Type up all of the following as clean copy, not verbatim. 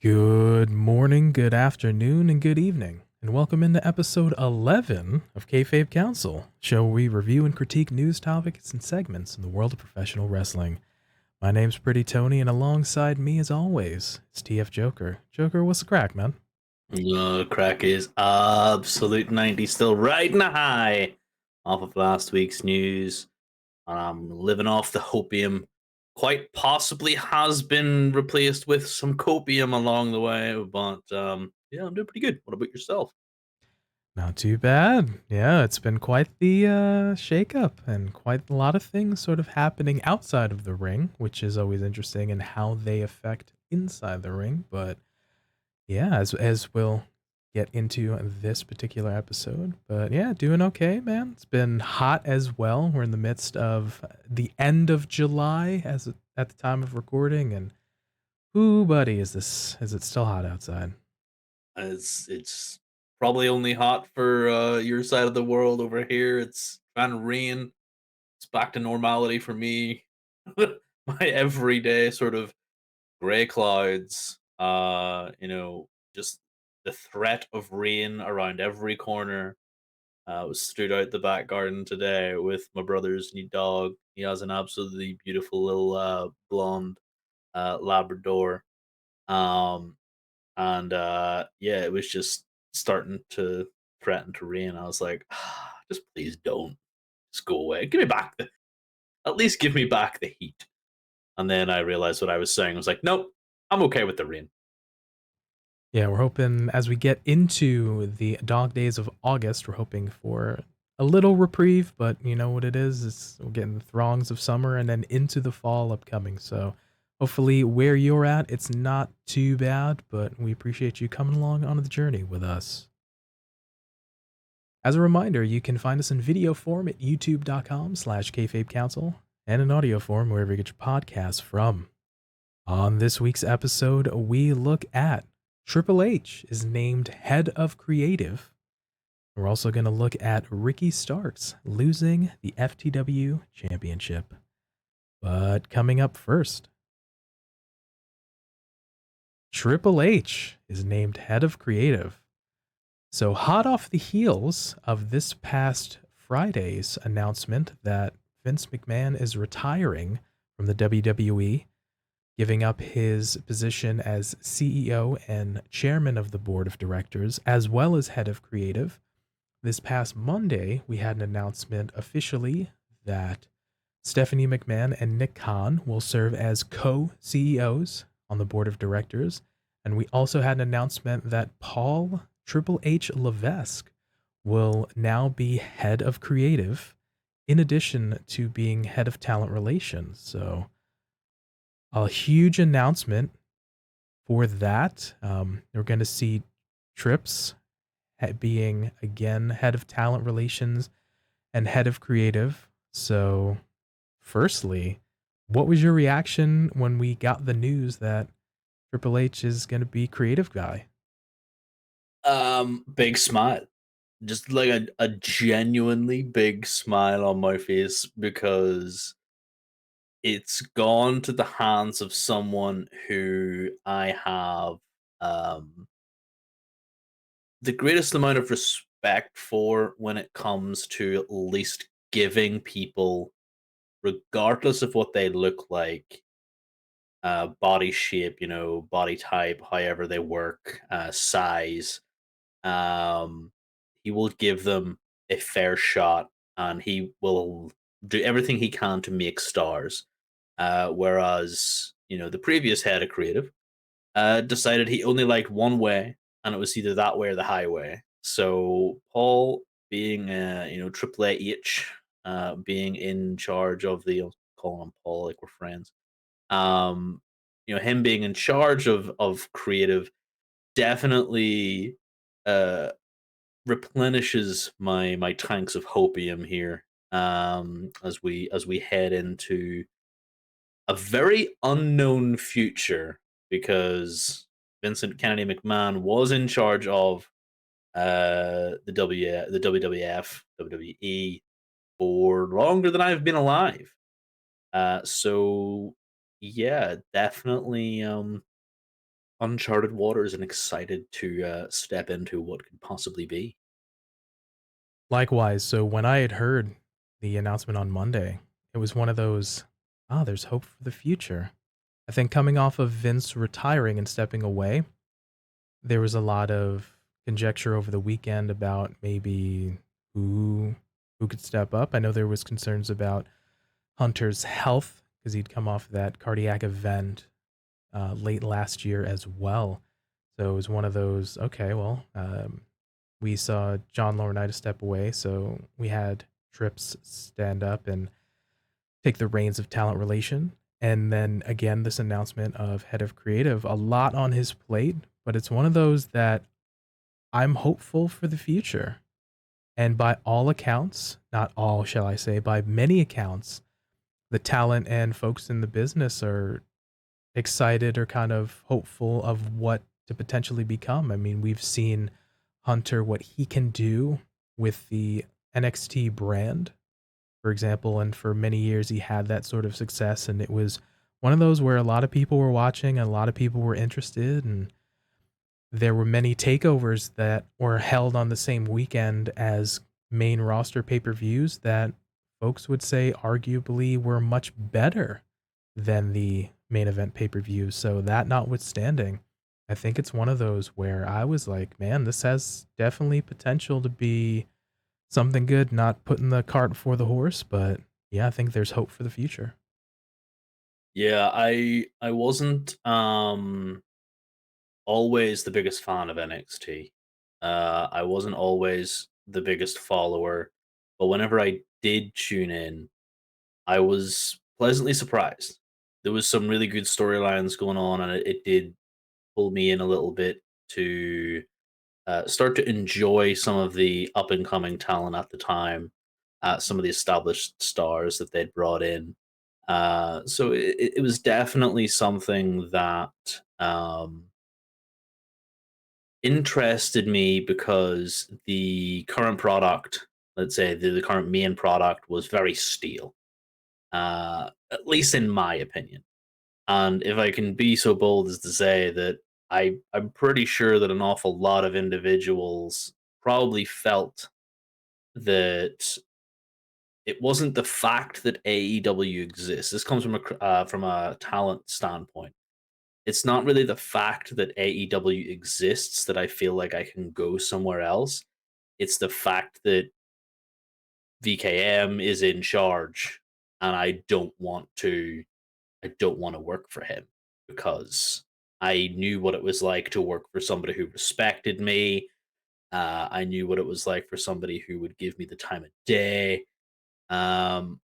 Good morning, good afternoon, and good evening, and welcome into episode 11 of Kayfabe Council, show where we review and critique news topics and segments in the world of professional wrestling. My name's Pretty Tony, and alongside me, as always, is TF Joker. Joker, what's the crack, man? Crack is absolute 90, still riding a high off of last week's news. I'm living off the hopium. Quite possibly has been replaced with some copium along the way, but yeah, I'm doing pretty good. What about yourself? Not too bad. Yeah, it's been quite the shakeup and quite a lot of things sort of happening outside of the ring, which is always interesting and how they affect inside the ring. But yeah, as we'll get into this particular episode. But yeah, doing okay, man. It's been hot as well. We're in the midst of the end of July at the time of recording, and ooh, buddy, is it still hot outside? It's probably only hot for your side of the world. Over here, it's trying to rain. It's back to normality for me. My everyday sort of gray clouds, just the threat of rain around every corner. Was straight out the back garden today with my brother's new dog. He has an absolutely beautiful little blonde Labrador. Um, and yeah, it was just starting to threaten to rain. I was like, just please don't. Just go away. Give me back at least give me back the heat. And then I realized what I was saying. I was like, nope, I'm okay with the rain. Yeah, we're hoping as we get into the dog days of August, we're hoping for a little reprieve, but you know what it is? We're getting the throngs of summer and then into the fall upcoming. So hopefully where you're at, it's not too bad, but we appreciate you coming along on the journey with us. As a reminder, you can find us in video form at youtube.com/kayfabe council and in audio form wherever you get your podcasts from. On this week's episode, we look at Triple H is named head of creative. We're also going to look at Ricky Starks losing the FTW championship. But coming up first, Triple H is named head of creative. So, hot off the heels of this past Friday's announcement that Vince McMahon is retiring from the WWE, giving up his position as CEO and chairman of the board of directors, as well as head of creative. This past Monday, we had an announcement officially that Stephanie McMahon and Nick Khan will serve as co CEOs on the board of directors. And we also had an announcement that Paul Triple H Levesque will now be head of creative, in addition to being head of talent relations. So, a huge announcement for that. We're going to see Trips being again head of talent relations and head of creative. So, firstly, what was your reaction when we got the news that Triple H is going to be creative guy? Big smile. Just like a genuinely big smile on my face because it's gone to the hands of someone who I have um the greatest amount of respect for when it comes to at least giving people, regardless of what they look like, body shape, body type, however they work, size. Um, he will give them a fair shot, and he will do everything he can to make stars. Whereas, the previous head of creative decided he only liked one way, and it was either that way or the highway. So Paul, being Triple H, being in charge of the, I'll call him Paul like we're friends. Um, him being in charge of creative definitely uh replenishes my tanks of hopium here, as we head into a very unknown future, because Vincent Kennedy McMahon was in charge of the WWF, WWE for longer than I've been alive. So yeah, definitely uncharted waters and excited to step into what could possibly be. Likewise, so when I had heard the announcement on Monday, it was one of those, "Ah, there's hope for the future." I think coming off of Vince retiring and stepping away, there was a lot of conjecture over the weekend about maybe who who could step up. I know there was concerns about Hunter's health because he'd come off that cardiac event late last year as well. So it was one of those. Okay, well, we saw John Laurinaitis step away, so we had Trips stand up and take the reins of talent relation. And then again, this announcement of head of creative, a lot on his plate, but it's one of those that I'm hopeful for the future. And by all accounts, not all, shall I say, by many accounts, the talent and folks in the business are excited or kind of hopeful of what to potentially become. I mean, we've seen Hunter, what he can do with the NXT brand, for example, and for many years he had that sort of success. And it was one of those where a lot of people were watching and a lot of people were interested. And there were many takeovers that were held on the same weekend as main roster pay-per-views that folks would say arguably were much better than the main event pay-per-views. So that notwithstanding, I think it's one of those where I was like, man, this has definitely potential to be something good, not putting the cart before the horse, but yeah, I think there's hope for the future. Yeah, I wasn't always the biggest fan of NXT. I wasn't always the biggest follower, but whenever I did tune in, I was pleasantly surprised. There was some really good storylines going on, and it did pull me in a little bit to start to enjoy some of the up and coming talent at the time, some of the established stars that they'd brought in. So it was definitely something that interested me because the current product, let's say the current main product, was very steel, at least in my opinion. And if I can be so bold as to say that I'm pretty sure that an awful lot of individuals probably felt that it wasn't the fact that AEW exists. This comes from a talent standpoint. It's not really the fact that AEW exists that I feel like I can go somewhere else. It's the fact that VKM is in charge, and I don't want to work for him because I knew what it was like to work for somebody who respected me. I knew what it was like for somebody who would give me the time of day. Um,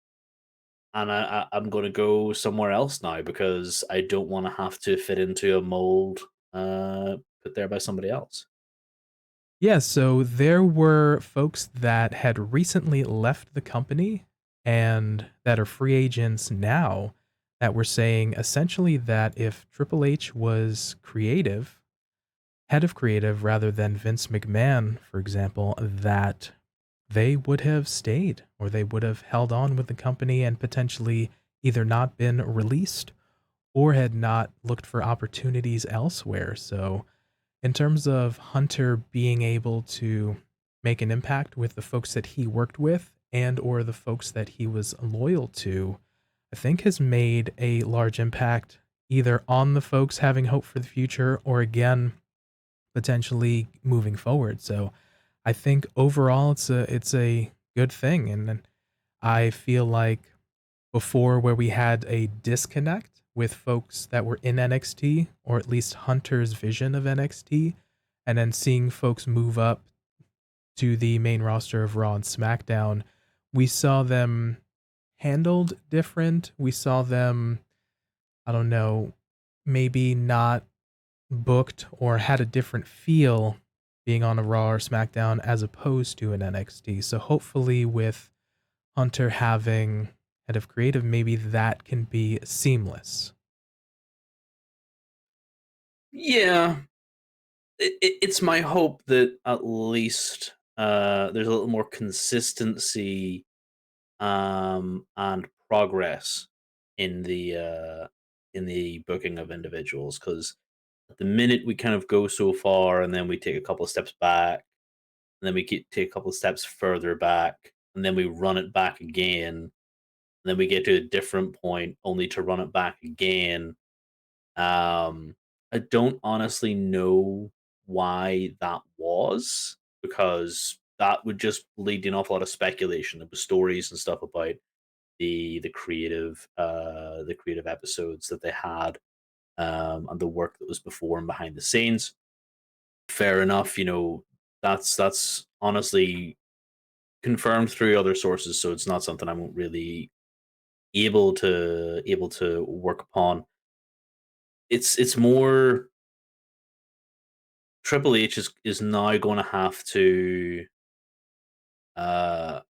and I'm going to go somewhere else now because I don't want to have to fit into a mold put there by somebody else. Yeah, so there were folks that had recently left the company and that are free agents now that were saying essentially that if Triple H was creative, head of creative rather than Vince McMahon, for example, that they would have stayed or they would have held on with the company and potentially either not been released or had not looked for opportunities elsewhere. So, in terms of Hunter being able to make an impact with the folks that he worked with and or the folks that he was loyal to, I think has made a large impact either on the folks having hope for the future or again potentially moving forward. So I think overall it's a good thing, and then I feel like before where we had a disconnect with folks that were in NXT or at least Hunter's vision of NXT, and then seeing folks move up to the main roster of Raw and SmackDown, we saw them handled different. We saw them, I don't know, maybe not booked or had a different feel being on a Raw or SmackDown as opposed to an NXT. So hopefully with Hunter having head of creative, maybe that can be seamless. Yeah, it's my hope that at least there's a little more consistency and progress in the booking of individuals because at the minute we kind of go so far, and then we take a couple of steps back, and then take a couple of steps further back, and then we run it back again, and then we get to a different point, only to run it back again. Um, I don't honestly know why that was, because that would just lead to an awful lot of speculation. There was stories and stuff about the creative episodes that they had, and the work that was before and behind the scenes. Fair enough, that's honestly confirmed through other sources, so it's not something I'm really able to work upon. It's more Triple H is now going to have to uh,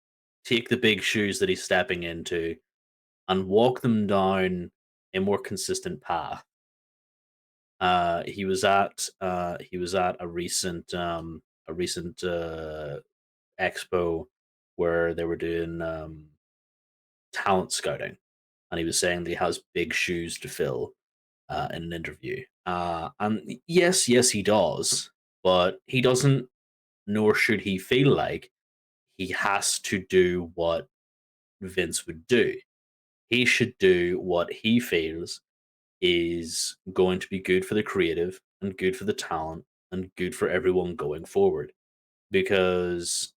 take the big shoes that he's stepping into and walk them down a more consistent path. He was at a recent expo where they were doing talent scouting, and he was saying that he has big shoes to fill in an interview. And yes, he does, but he doesn't, nor should he feel like he has to do what Vince would do. He should do what he feels is going to be good for the creative and good for the talent and good for everyone going forward. Because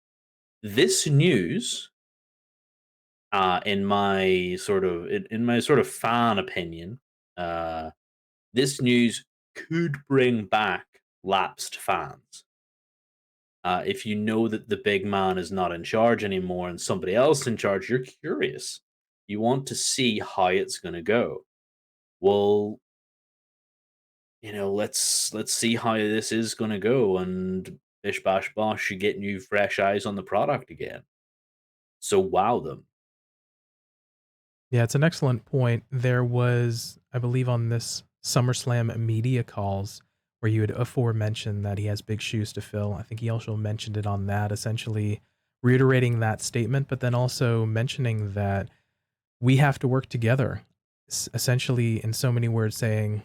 this news, in my sort of fan opinion, uh, this news could bring back lapsed fans. If you know that the big man is not in charge anymore and somebody else in charge, you're curious. You want to see how it's going to go. Well, let's see how this is going to go, and bish bash bosh, you get new fresh eyes on the product again. So wow them. Yeah, it's an excellent point. There was, I believe, on this SummerSlam media calls where you had aforementioned that he has big shoes to fill. I think he also mentioned it on that, essentially reiterating that statement, but then also mentioning that we have to work together. Essentially, in so many words, saying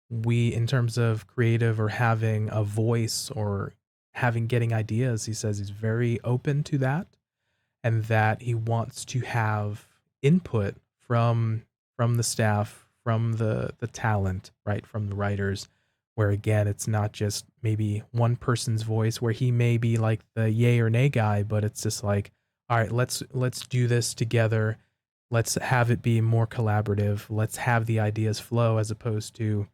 we, in terms of creative or having a voice or getting ideas, he says he's very open to that and that he wants to have input from the staff, from the talent, right, from the writers, where again it's not just maybe one person's voice where he may be like the yay or nay guy, but it's just like, all right, let's do this together. Let's have it be more collaborative. Let's have the ideas flow as opposed to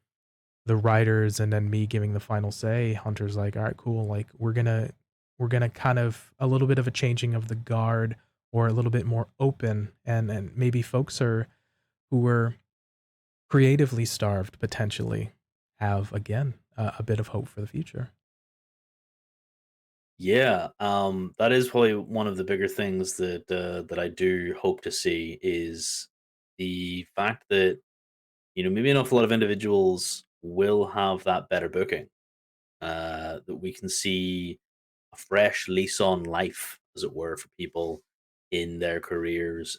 the writers and then me giving the final say. Hunter's like, all right, cool. Like we're gonna kind of a little bit of a changing of the guard or a little bit more open, and maybe folks are who were creatively starved potentially have again a bit of hope for the future. Yeah, that is probably one of the bigger things that I do hope to see is the fact that maybe an awful lot of individuals will have that better booking. That we can see a fresh lease on life, as it were, for people in their careers.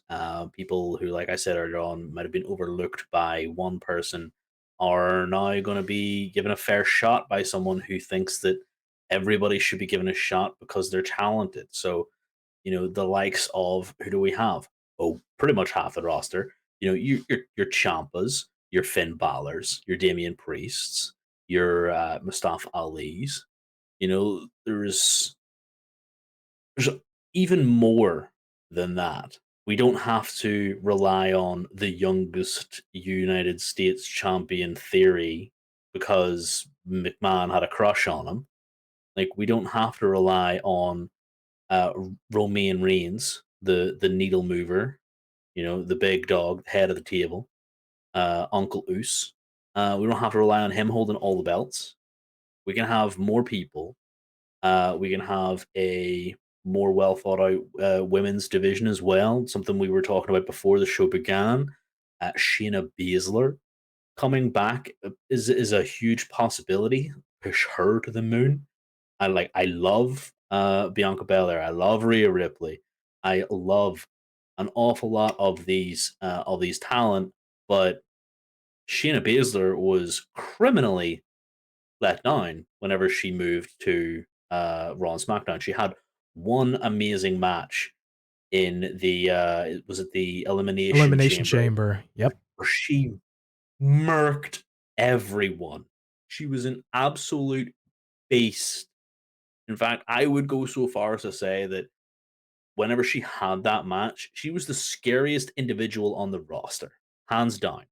People who, like I said earlier on, might have been overlooked by one person are now going to be given a fair shot by someone who thinks that everybody should be given a shot because they're talented. So, the likes of, who do we have? Oh, pretty much half the roster. Your Champas, your Finn Balor's, your Damian Priests, your Mustafa Ali's. There's even more than that. We don't have to rely on the youngest United States champion theory because McMahon had a crush on him. Like, we don't have to rely on Romain Reigns, the needle mover, the big dog, the head of the table, Uncle Oos. We don't have to rely on him holding all the belts. We can have more people. We can have a more well thought out women's division as well. Something we were talking about before the show began. Shayna Baszler coming back is a huge possibility. Push her to the moon. I love Bianca Belair. I love Rhea Ripley. I love an awful lot of these talent, but Shayna Baszler was criminally let down whenever she moved to Raw and SmackDown. She had one amazing match in the was it the Elimination Elimination Chamber Chamber. Yep. where she murked everyone. She was an absolute beast. In fact, I would go so far as to say that whenever she had that match, she was the scariest individual on the roster, hands down.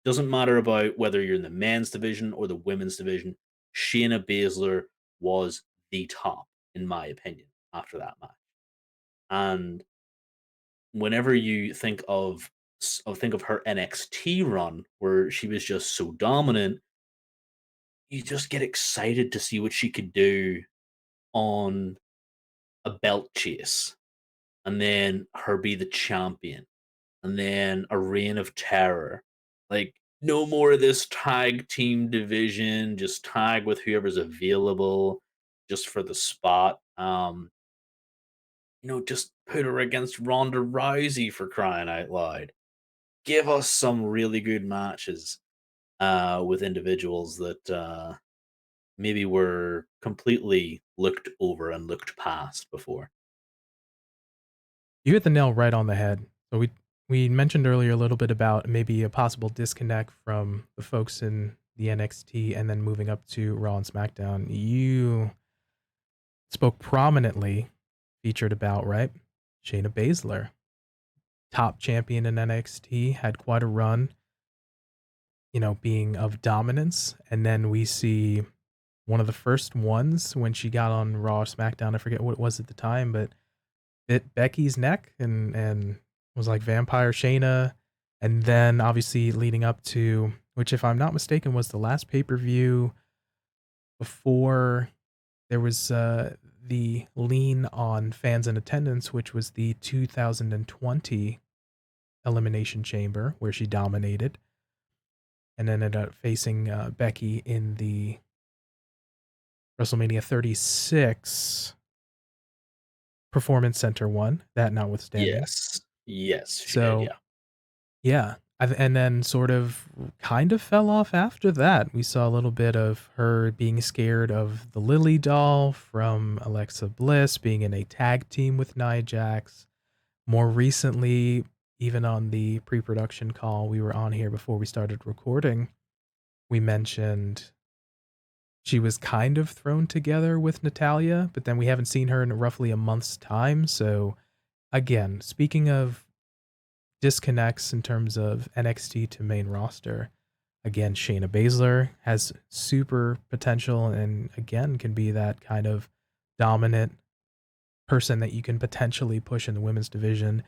Doesn't matter about whether you're in the men's division or the women's division. Shayna Baszler was the top, in my opinion, after that match. And whenever you think of her NXT run, where she was just so dominant, you just get excited to see what she could do on a belt chase, and then her be the champion, and then a reign of terror. Like, no more of this tag team division, just tag with whoever's available just for the spot. Just put her against Ronda Rousey for crying out loud. Give us some really good matches with individuals that maybe were completely looked over and looked past before. You hit the nail right on the head. So we mentioned earlier a little bit about maybe a possible disconnect from the folks in the NXT and then moving up to Raw and SmackDown. You spoke prominently, featured about, right? Shayna Baszler, top champion in NXT, had quite a run, being of dominance. And then we see one of the first ones when she got on Raw or SmackDown. I forget what it was at the time, but bit Becky's neck and was like Vampire Shayna. And then obviously leading up to, which if I'm not mistaken was the last pay-per-view before there was the lean on fans in attendance, which was the 2020 Elimination Chamber where she dominated and ended up facing Becky in the WrestleMania 36 Performance Center one, that notwithstanding. Yes. Yes, she did, So yeah. yeah, and then sort of kind of fell off after that. We saw a little bit of her being scared of the Lily doll from Alexa Bliss, being in a tag team with Nia Jax. More recently, even on the pre-production call we were on here before we started recording, we mentioned she was kind of thrown together with Natalia, but then we haven't seen her in roughly a month's time. So again, speaking of disconnects in terms of NXT to main roster. Again, Shayna Baszler has super potential and again can be that kind of dominant person that you can potentially push in the women's division.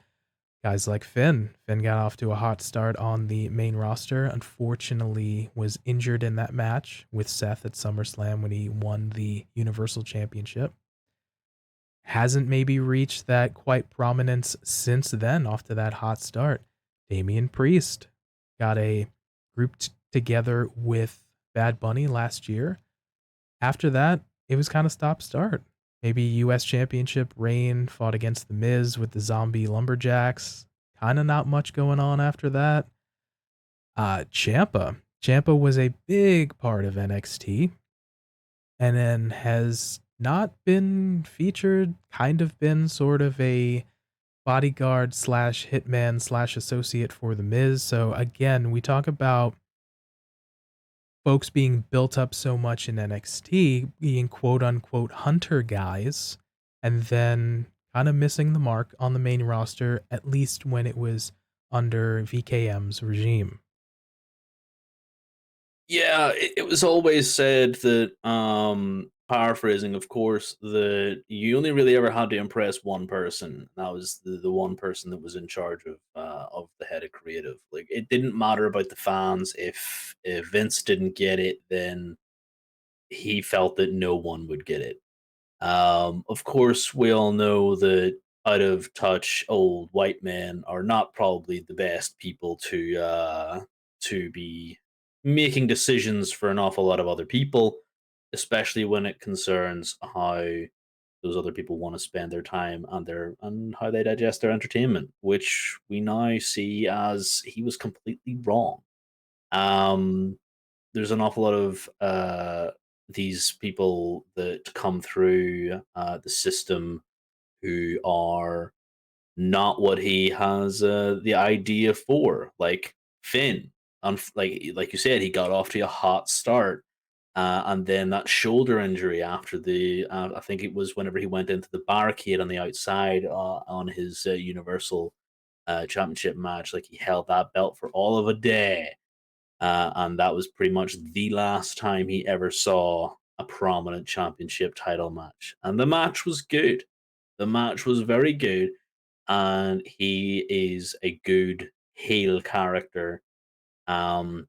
Guys like Finn. Finn got off to a hot start on the main roster. Unfortunately, was injured in that match with Seth at SummerSlam when he won the Universal Championship. Hasn't maybe reached that quite prominence since then off to that hot start. Damian Priest got a grouped together with Bad Bunny last year. After that, it was kind of stop start. Maybe US Championship reign, fought against The Miz with the Zombie Lumberjacks. Kind of not much going on after that. Ciampa. Ciampa was a big part of NXT and then has not been featured, kind of been sort of a bodyguard slash hitman slash associate for The Miz. So again, we talk about folks being built up so much in NXT, being quote unquote hunter guys, and then kind of missing the mark on the main roster, at least when it was under VKM's regime. Yeah, it was always said that, paraphrasing, of course, that you only really ever had to impress one person. That was the one person that was in charge of the head of creative. Like, it didn't matter about the fans. If Vince didn't get it, then he felt that no one would get it. Of course, we all know that out of touch old white men are not probably the best people to be making decisions for an awful lot of other people, especially when it concerns how those other people want to spend their time and how they digest their entertainment, which we now see as he was completely wrong. Um, there's an awful lot of these people that come through the system who are not what he has the idea for. Like Finn, like you said, he got off to a hot start, and then that shoulder injury after the I think it was whenever he went into the barricade on the outside on his Universal Championship match. Like he held that belt for all of a day, and that was pretty much the last time he ever saw a prominent championship title match. And the match was good. The match was very good, and he is a good heel character. Um,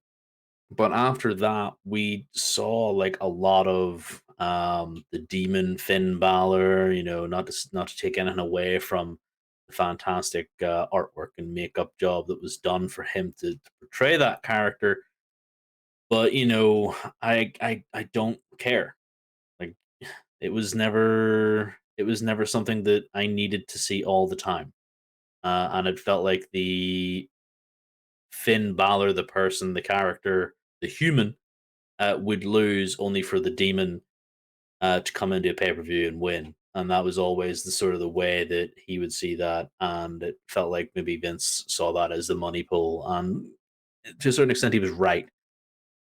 but after that, we saw like a lot of the demon Finn Balor. You know, not to take anything away from the fantastic artwork and makeup job that was done for him to portray that character. But you know, I don't care. Like it was never something that I needed to see all the time. And it felt like the Finn Balor, the person, the character, the human, would lose only for the demon to come into a pay per view and win. And that was always the sort of the way that he would see that, and it felt like maybe Vince saw that as the money pull, and to a certain extent, he was right.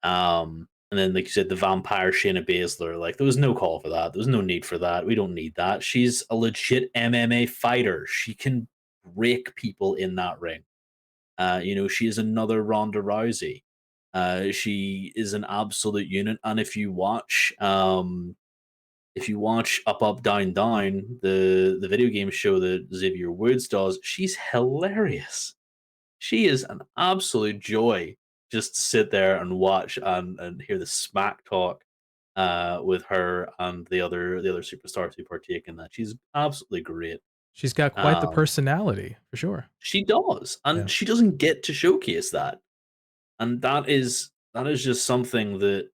And then, like you said, the vampire Shayna Baszler, like there was no call for that. There was no need for that. We don't need that. She's a legit MMA fighter. She can break people in that ring. You know, she is another Ronda Rousey. She is an absolute unit. And if you watch Up Up Down Down, the video game show that Xavier Woods does, she's hilarious. She is an absolute joy just to sit there and watch and hear the smack talk with her and the other superstars who partake in that. She's absolutely great. She's got quite the Um, personality for sure. she does, and Yeah. she doesn't get to showcase that. And that is just something that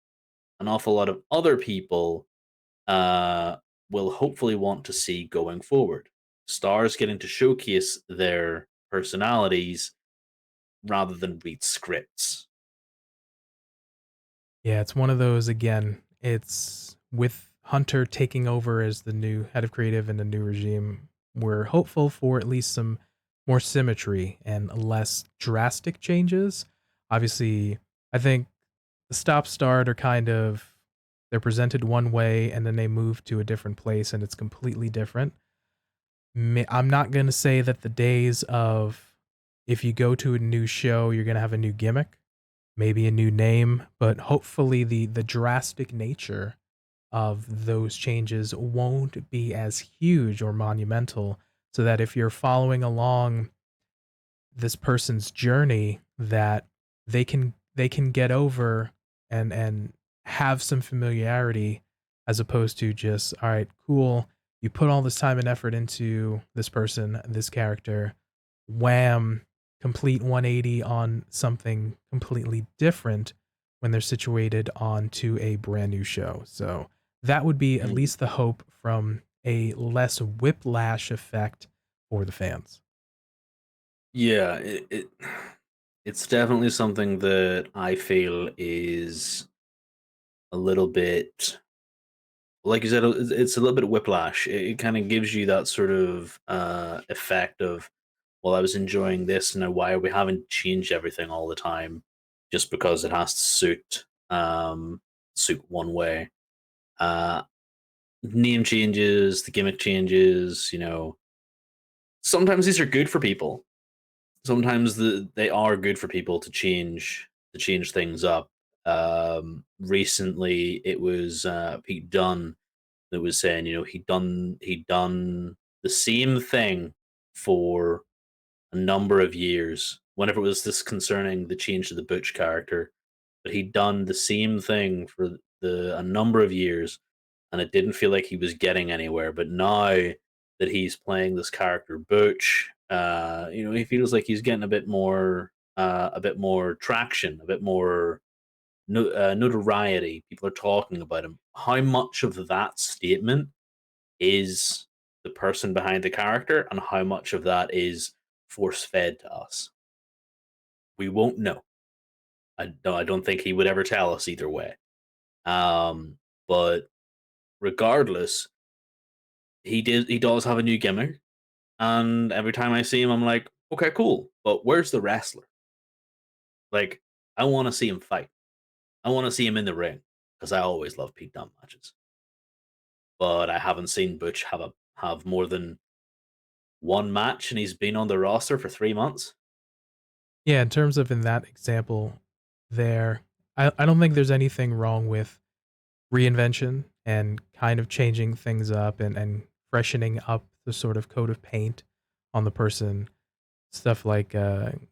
an awful lot of other people uh, will hopefully want to see going forward. Stars getting to showcase their personalities rather than read scripts. Yeah, it's one of those again, it's with Hunter taking over as the new head of creative in the new regime, we're hopeful for at least some more symmetry and less drastic changes. Obviously, I think the stop start are kind of they're presented one way and then they move to a different place and it's completely different. I'm not going to say that the days of if you go to a new show, you're going to have a new gimmick, maybe a new name, but hopefully the drastic nature of those changes won't be as huge or monumental so that if you're following along this person's journey that they can get over and have some familiarity as opposed to just all right cool you put all this time and effort into this person this character wham complete 180 on something completely different when they're situated onto a brand new show so that would be at Mhm. least the hope from a less whiplash effect for the fans. Yeah, it's definitely something that I feel is a little bit, like you said, it's a little bit whiplash. It kind of gives you that sort of effect of, well, I was enjoying this, now why are we having to change everything all the time just because it has to suit one way? Uh, Name changes, the gimmick changes. You know, sometimes these are good for people. Sometimes they are good for people to change things up. Recently, it was Pete Dunne that was saying, you know, he'd done the same thing for a number of years. Whenever it was this concerning the change to the Butch character, but he'd done the same thing for the a number of years, and it didn't feel like he was getting anywhere. But now that he's playing this character Butch, you know, he feels like he's getting a bit more traction, a bit more notoriety. People are talking about him. How much of that statement is the person behind the character, and how much of that is force fed to us? We won't know. I don't think he would ever tell us either way. But regardless, he does have a new gimmick, and every time I see him, I'm like, okay, cool. But where's the wrestler? Like, I want to see him fight. I want to see him in the ring because I always love Pete Dunne matches. But I haven't seen Butch have more than one match, and he's been on the roster for 3 months. Yeah, in terms of in that example there, I don't think there's anything wrong with reinvention and kind of changing things up and freshening up the sort of coat of paint on the person. Stuff like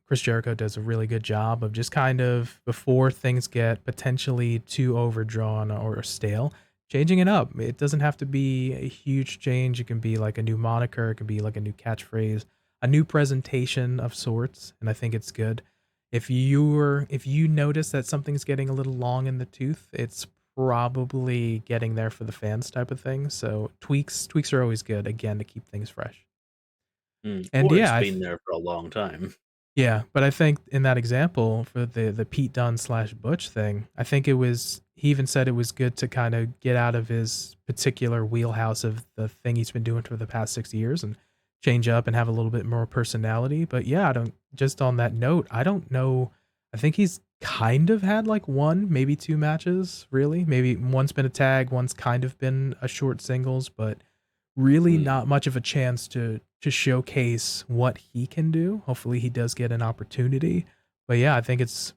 Chris Jericho does a really good job of just kind of before things get potentially too overdrawn or stale, changing it up. It doesn't have to be a huge change. It can be like a new moniker, it can be like a new catchphrase, a new presentation of sorts, and I think it's good. If you notice that something's getting a little long in the tooth, it's probably getting there for the fans type of thing. So tweaks are always good again to keep things fresh. And Or it's yeah, been there for a long time. yeah, but I think in that example for the Pete Dunne slash Butch thing, I think it was he even said it was good to kind of get out of his particular wheelhouse of the thing he's been doing for the past 6 years and change up and have a little bit more personality. But yeah, I don't just on that note, I don't know. I think he's kind of had like one, maybe two matches, really. Maybe one's been a tag, one's kind of been a short singles, but really Mm, not much of a chance to showcase what he can do. Hopefully he does get an opportunity. But yeah, I think it's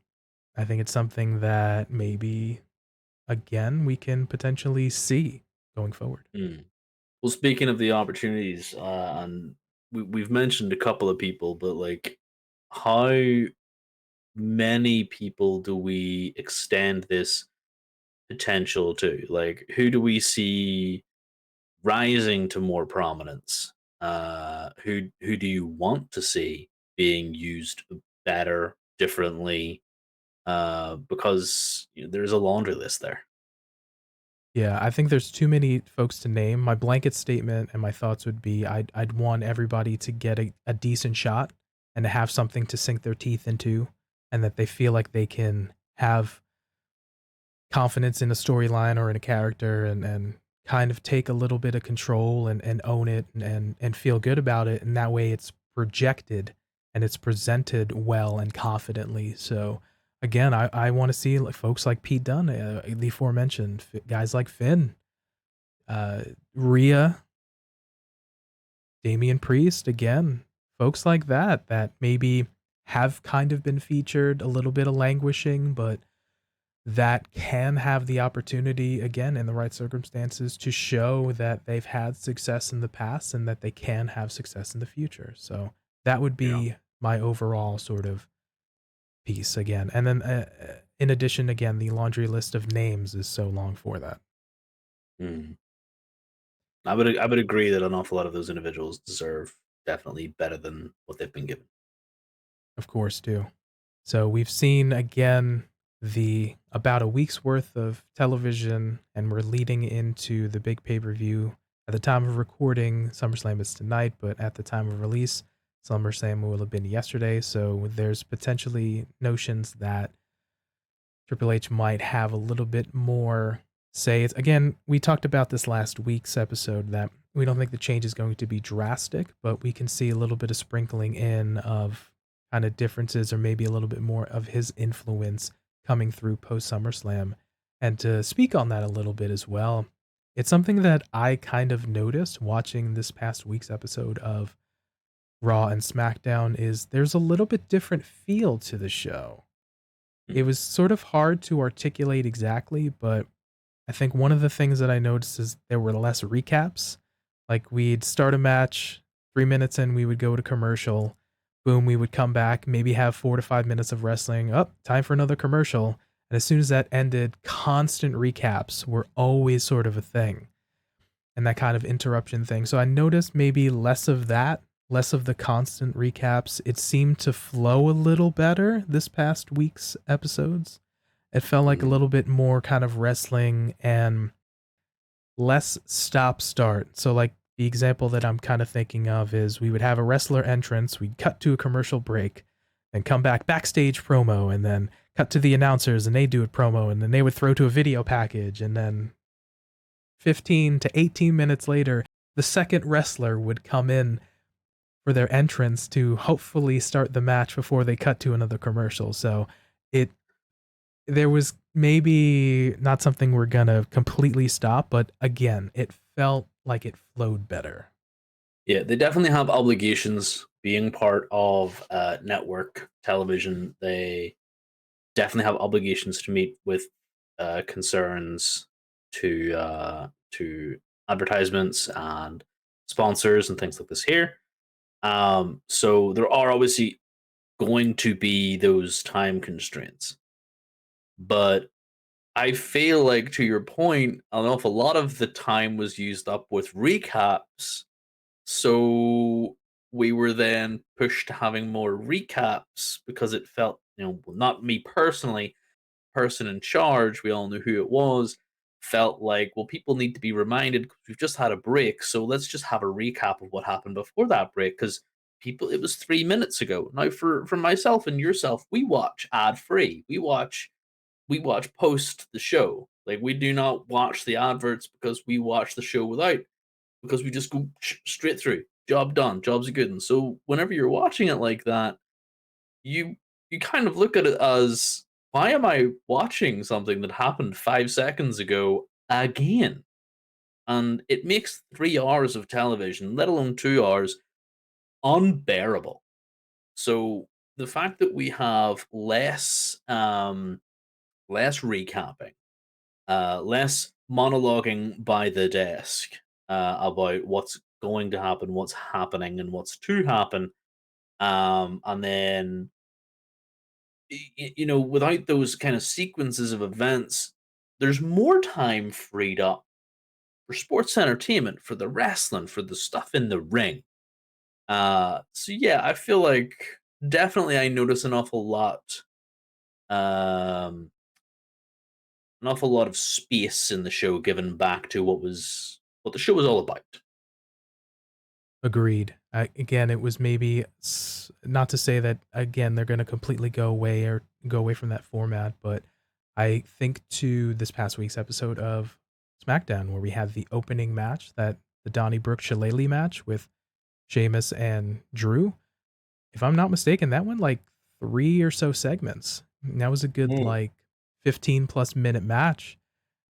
something that maybe again we can potentially see going forward. mm. Well, speaking of the opportunities, and we've mentioned a couple of people, but like, how many people do we extend this potential to? Like, who do we see rising to more prominence? Who do you want to see being used better, differently? Because there's a laundry list there. Yeah, I think there's too many folks to name. My blanket statement and my thoughts would be I'd want everybody to get a decent shot and to have something to sink their teeth into and that they feel like they can have confidence in a storyline or in a character and kind of take a little bit of control and own it and feel good about it. And that way it's projected and it's presented well and confidently. So again, I want to see like folks like Pete Dunne, the aforementioned guys like Finn, Rhea, Damian Priest, again, folks like that that maybe have kind of been featured a little bit of languishing, but that can have the opportunity again in the right circumstances to show that they've had success in the past and that they can have success in the future. So that would Yeah. be my overall sort of piece again. And then in addition, again, the laundry list of names is so long for that. Mm. I would agree that an awful lot of those individuals deserve definitely better than what they've been given. Of course, too. So we've seen again the about a week's worth of television, and we're leading into the big pay-per-view. At the time of recording, SummerSlam is tonight, but at the time of release, SummerSlam will have been yesterday. So there's potentially notions that Triple H might have a little bit more say. It's, again, we talked about this last week's episode that we don't think the change is going to be drastic, but we can see a little bit of sprinkling in of kind of differences or maybe a little bit more of his influence coming through post SummerSlam. And to speak on that a little bit as well, it's something that I kind of noticed watching this past week's episode of Raw and SmackDown is there's a little bit different feel to the show. It Mm. was sort of hard to articulate exactly, but I think one of the things that I noticed is there were less recaps. Like we'd start a match, 3 minutes in, we would go to commercial. Boom, we would come back, maybe have 4 to 5 minutes of wrestling. Up, time for another commercial. And as soon as that ended, constant recaps were always sort of a thing and that kind of interruption thing. So I noticed maybe less of that, less of the constant recaps. It seemed to flow a little better this past week's episodes. It felt like a Mm. little bit more kind of wrestling and less stop start. So like the example that I'm kind of thinking of is we would have a wrestler entrance, we'd cut to a commercial break, then come back backstage promo and then cut to the announcers and they do a promo, and then they would throw to a video package, and then 15 to 18 minutes later, the second wrestler would come in for their entrance to hopefully start the match before they cut to another commercial. So it there was maybe not something we're gonna completely stop, but again, it felt like it flowed better. Yeah, they definitely have obligations being part of network television. They definitely have obligations to meet with concerns to advertisements and sponsors and things like this here. So there are obviously going to be those time constraints, but I feel like, to your point, an awful lot of the time was used up with recaps. So we were then pushed to having more recaps because it felt, well, not me personally, person in charge, we all knew who it was, felt like, well, people need to be reminded because we've just had a break. So let's just have a recap of what happened before that break because people, it was 3 minutes ago. Now, for myself and yourself, we watch ad free. We watch post the show. Like, we do not watch the adverts because we watch the show without, because we just go straight through. Job done. Job's a good one. So whenever you're watching it like that, you you kind of look at it as, why am I watching something that happened 5 seconds ago again? And it makes 3 hours of television, let alone 2 hours, unbearable. So the fact that we have less recapping, less monologuing by the desk about what's going to happen, what's happening, and what's to happen. And then, without those kind of sequences of events, there's more time freed up for sports entertainment, for the wrestling, for the stuff in the ring. So yeah, I feel like definitely I notice um, an awful lot of space in the show given back to what the show was all about. Agreed. Again, it was maybe not to say that again they're going to completely go away or go away from that format, but I think to this past week's episode of SmackDown where we had the opening match, that the Donnybrook Shillelagh match with Sheamus and Drew. If I'm not mistaken, that went like 3 or so segments. That was a good Mm. like 15 plus minute match.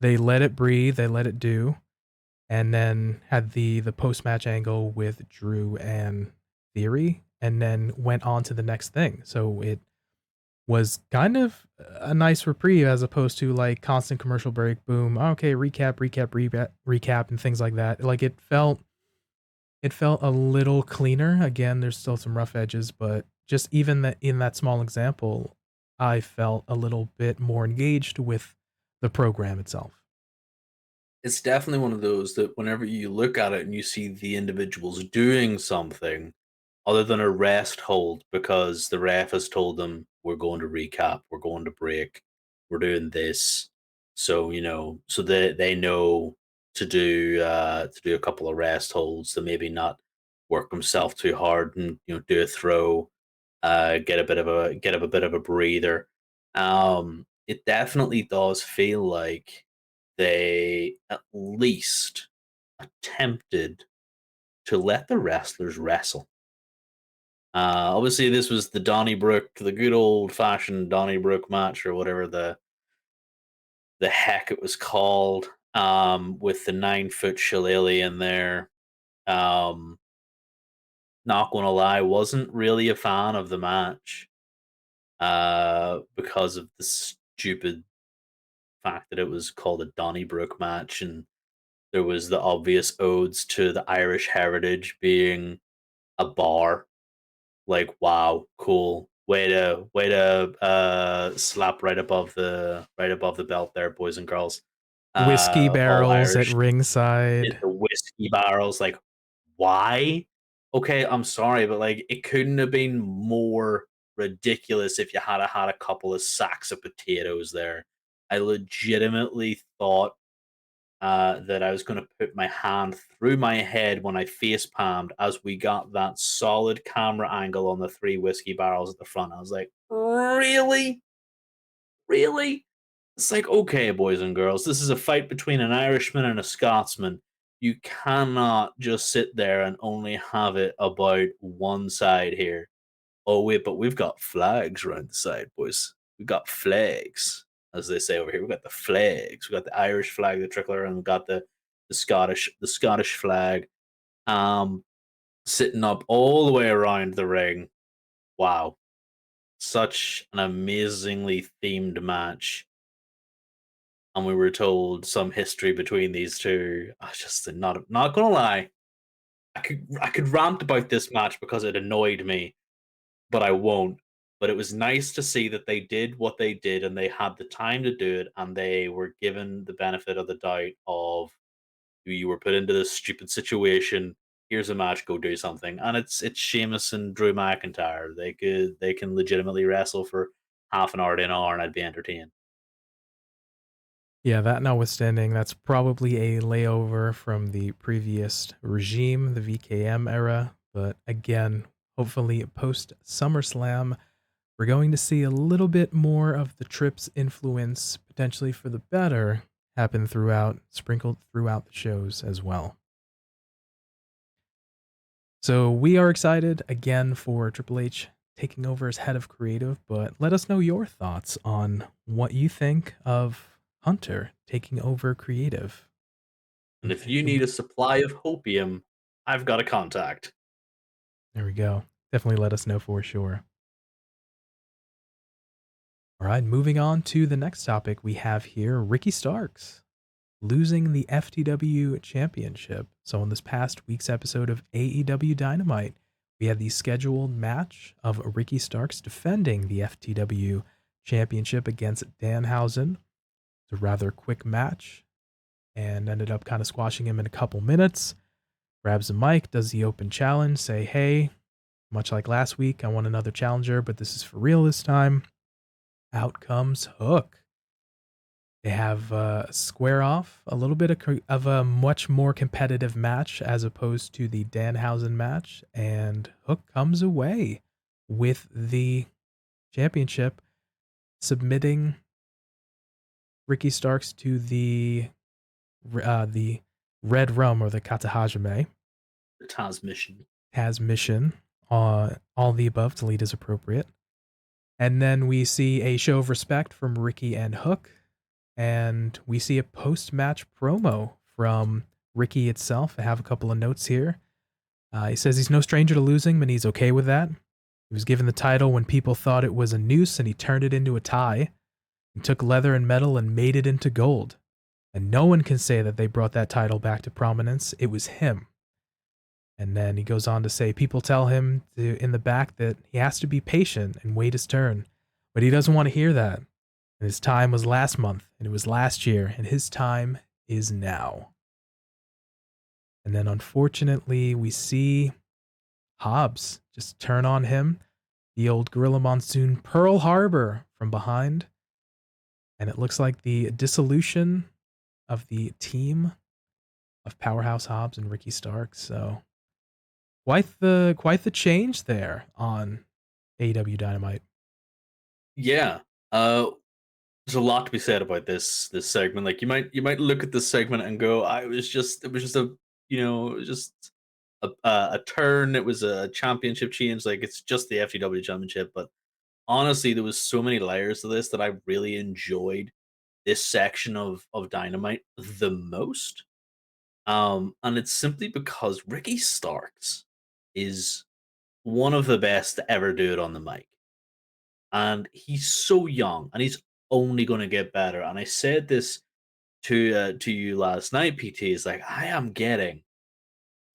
They let it breathe, they let it do, and then had the post match angle with Drew and Theory, and then went on to the next thing. So it was kind of a nice reprieve as opposed to like constant commercial break, boom, okay, recap, and things like that. Like it felt a little cleaner. Again, there's still some rough edges, but just even that in that small example, I felt a little bit more engaged with the program itself. It's definitely one of those that whenever you look at it and you see the individuals doing something other than a rest hold because the ref has told them, we're going to recap, we're going to break, we're doing this. So, so they know to do a couple of rest holds, to maybe not work himself too hard and do a throw, get a bit of a breather. It definitely does feel like they at least attempted to let the wrestlers wrestle. Obviously, this was the Donnybrook, the good old fashioned Donnybrook match, or whatever the heck it was called, with the 9 foot shillelagh in there. Um, Not gonna lie, wasn't really a fan of the match because of the stupid fact that it was called a Donnybrook match, and there was the obvious odes to the Irish heritage being a bar. Like, wow, cool. Way to slap right above the belt there, boys and girls. Whiskey All barrels at Irish. ringside. The whiskey barrels, like, why? Okay, I'm sorry, but like, it couldn't have been more ridiculous if you had a couple of sacks of potatoes there. I legitimately thought that I was going to put my hand through my head when I face palmed as we got that solid camera angle on the 3 whiskey barrels at the front. I was like, really? really? It's like, okay, boys and girls, this is a fight between an Irishman and a Scotsman. You cannot just sit there and only have it about one side here. Oh, wait, but we've got flags around the side, boys. We've got flags, as they say over here. We've got the flags. We've got the Irish flag, the tricolor, and we've got the Scottish flag sitting up all the way around the ring. Wow. Such an amazingly themed match. And we were told some history between these two. I was just not gonna lie. I could rant about this match because it annoyed me, but I won't. But it was nice to see that they did what they did and they had the time to do it and they were given the benefit of the doubt of you were put into this stupid situation. Here's a match, go do something. And it's Sheamus and Drew McIntyre. They can legitimately wrestle for half an hour to an hour and I'd be entertained. Yeah, that notwithstanding, that's probably a layover from the previous regime, the VKM era. But again, hopefully post SummerSlam, we're going to see a little bit more of the Trip's influence, potentially for the better, happen sprinkled throughout the shows as well. So we are excited again for Triple H taking over as head of creative, but let us know your thoughts on what you think of Hunter taking over creative. And if you need a supply of hopium, I've got a contact. There we go. Definitely let us know for sure. All right, moving on to the next topic we have here, Ricky Starks losing the FTW championship. So in this past week's episode of AEW Dynamite, we had the scheduled match of Ricky Starks defending the FTW championship against Danhausen. It's a rather quick match and ended up kind of squashing him in a couple minutes. Grabs the mic, does the open challenge, say, hey, much like last week, I want another challenger, but this is for real this time. Out comes Hook. They have square off a little bit of a much more competitive match as opposed to the Danhausen match, and Hook comes away with the championship, submitting Ricky Starks to the Red Rum or the Katahajime. The Taz mission. Taz mission. All the above, delete is appropriate. And then we see a show of respect from Ricky and Hook. And we see a post-match promo from Ricky itself. I have a couple of notes here. He says he's no stranger to losing, but he's okay with that. He was given the title when people thought it was a noose, and he turned it into a tie. He took leather and metal and made it into gold. And no one can say that they brought that title back to prominence. It was him. And then he goes on to say people tell him in the back that he has to be patient and wait his turn. But he doesn't want to hear that. His time was last month, and it was last year, and his time is now. And then unfortunately, we see Hobbs just turn on him, the old Gorilla Monsoon Pearl Harbor from behind. And it looks like the dissolution of the team of Powerhouse Hobbs and Ricky Starks. So quite the change there on AEW Dynamite. Yeah. There's a lot to be said about this segment. Like you might look at this segment and go, I was just it was just a it was just a turn. It was a championship change. Like it's just the FTW championship. But honestly, there was so many layers to this that I really enjoyed this section of Dynamite the most. And it's simply because Ricky Starks is one of the best to ever do it on the mic. And he's so young and he's only going to get better. And I said this to you last night, PT, is like, I am getting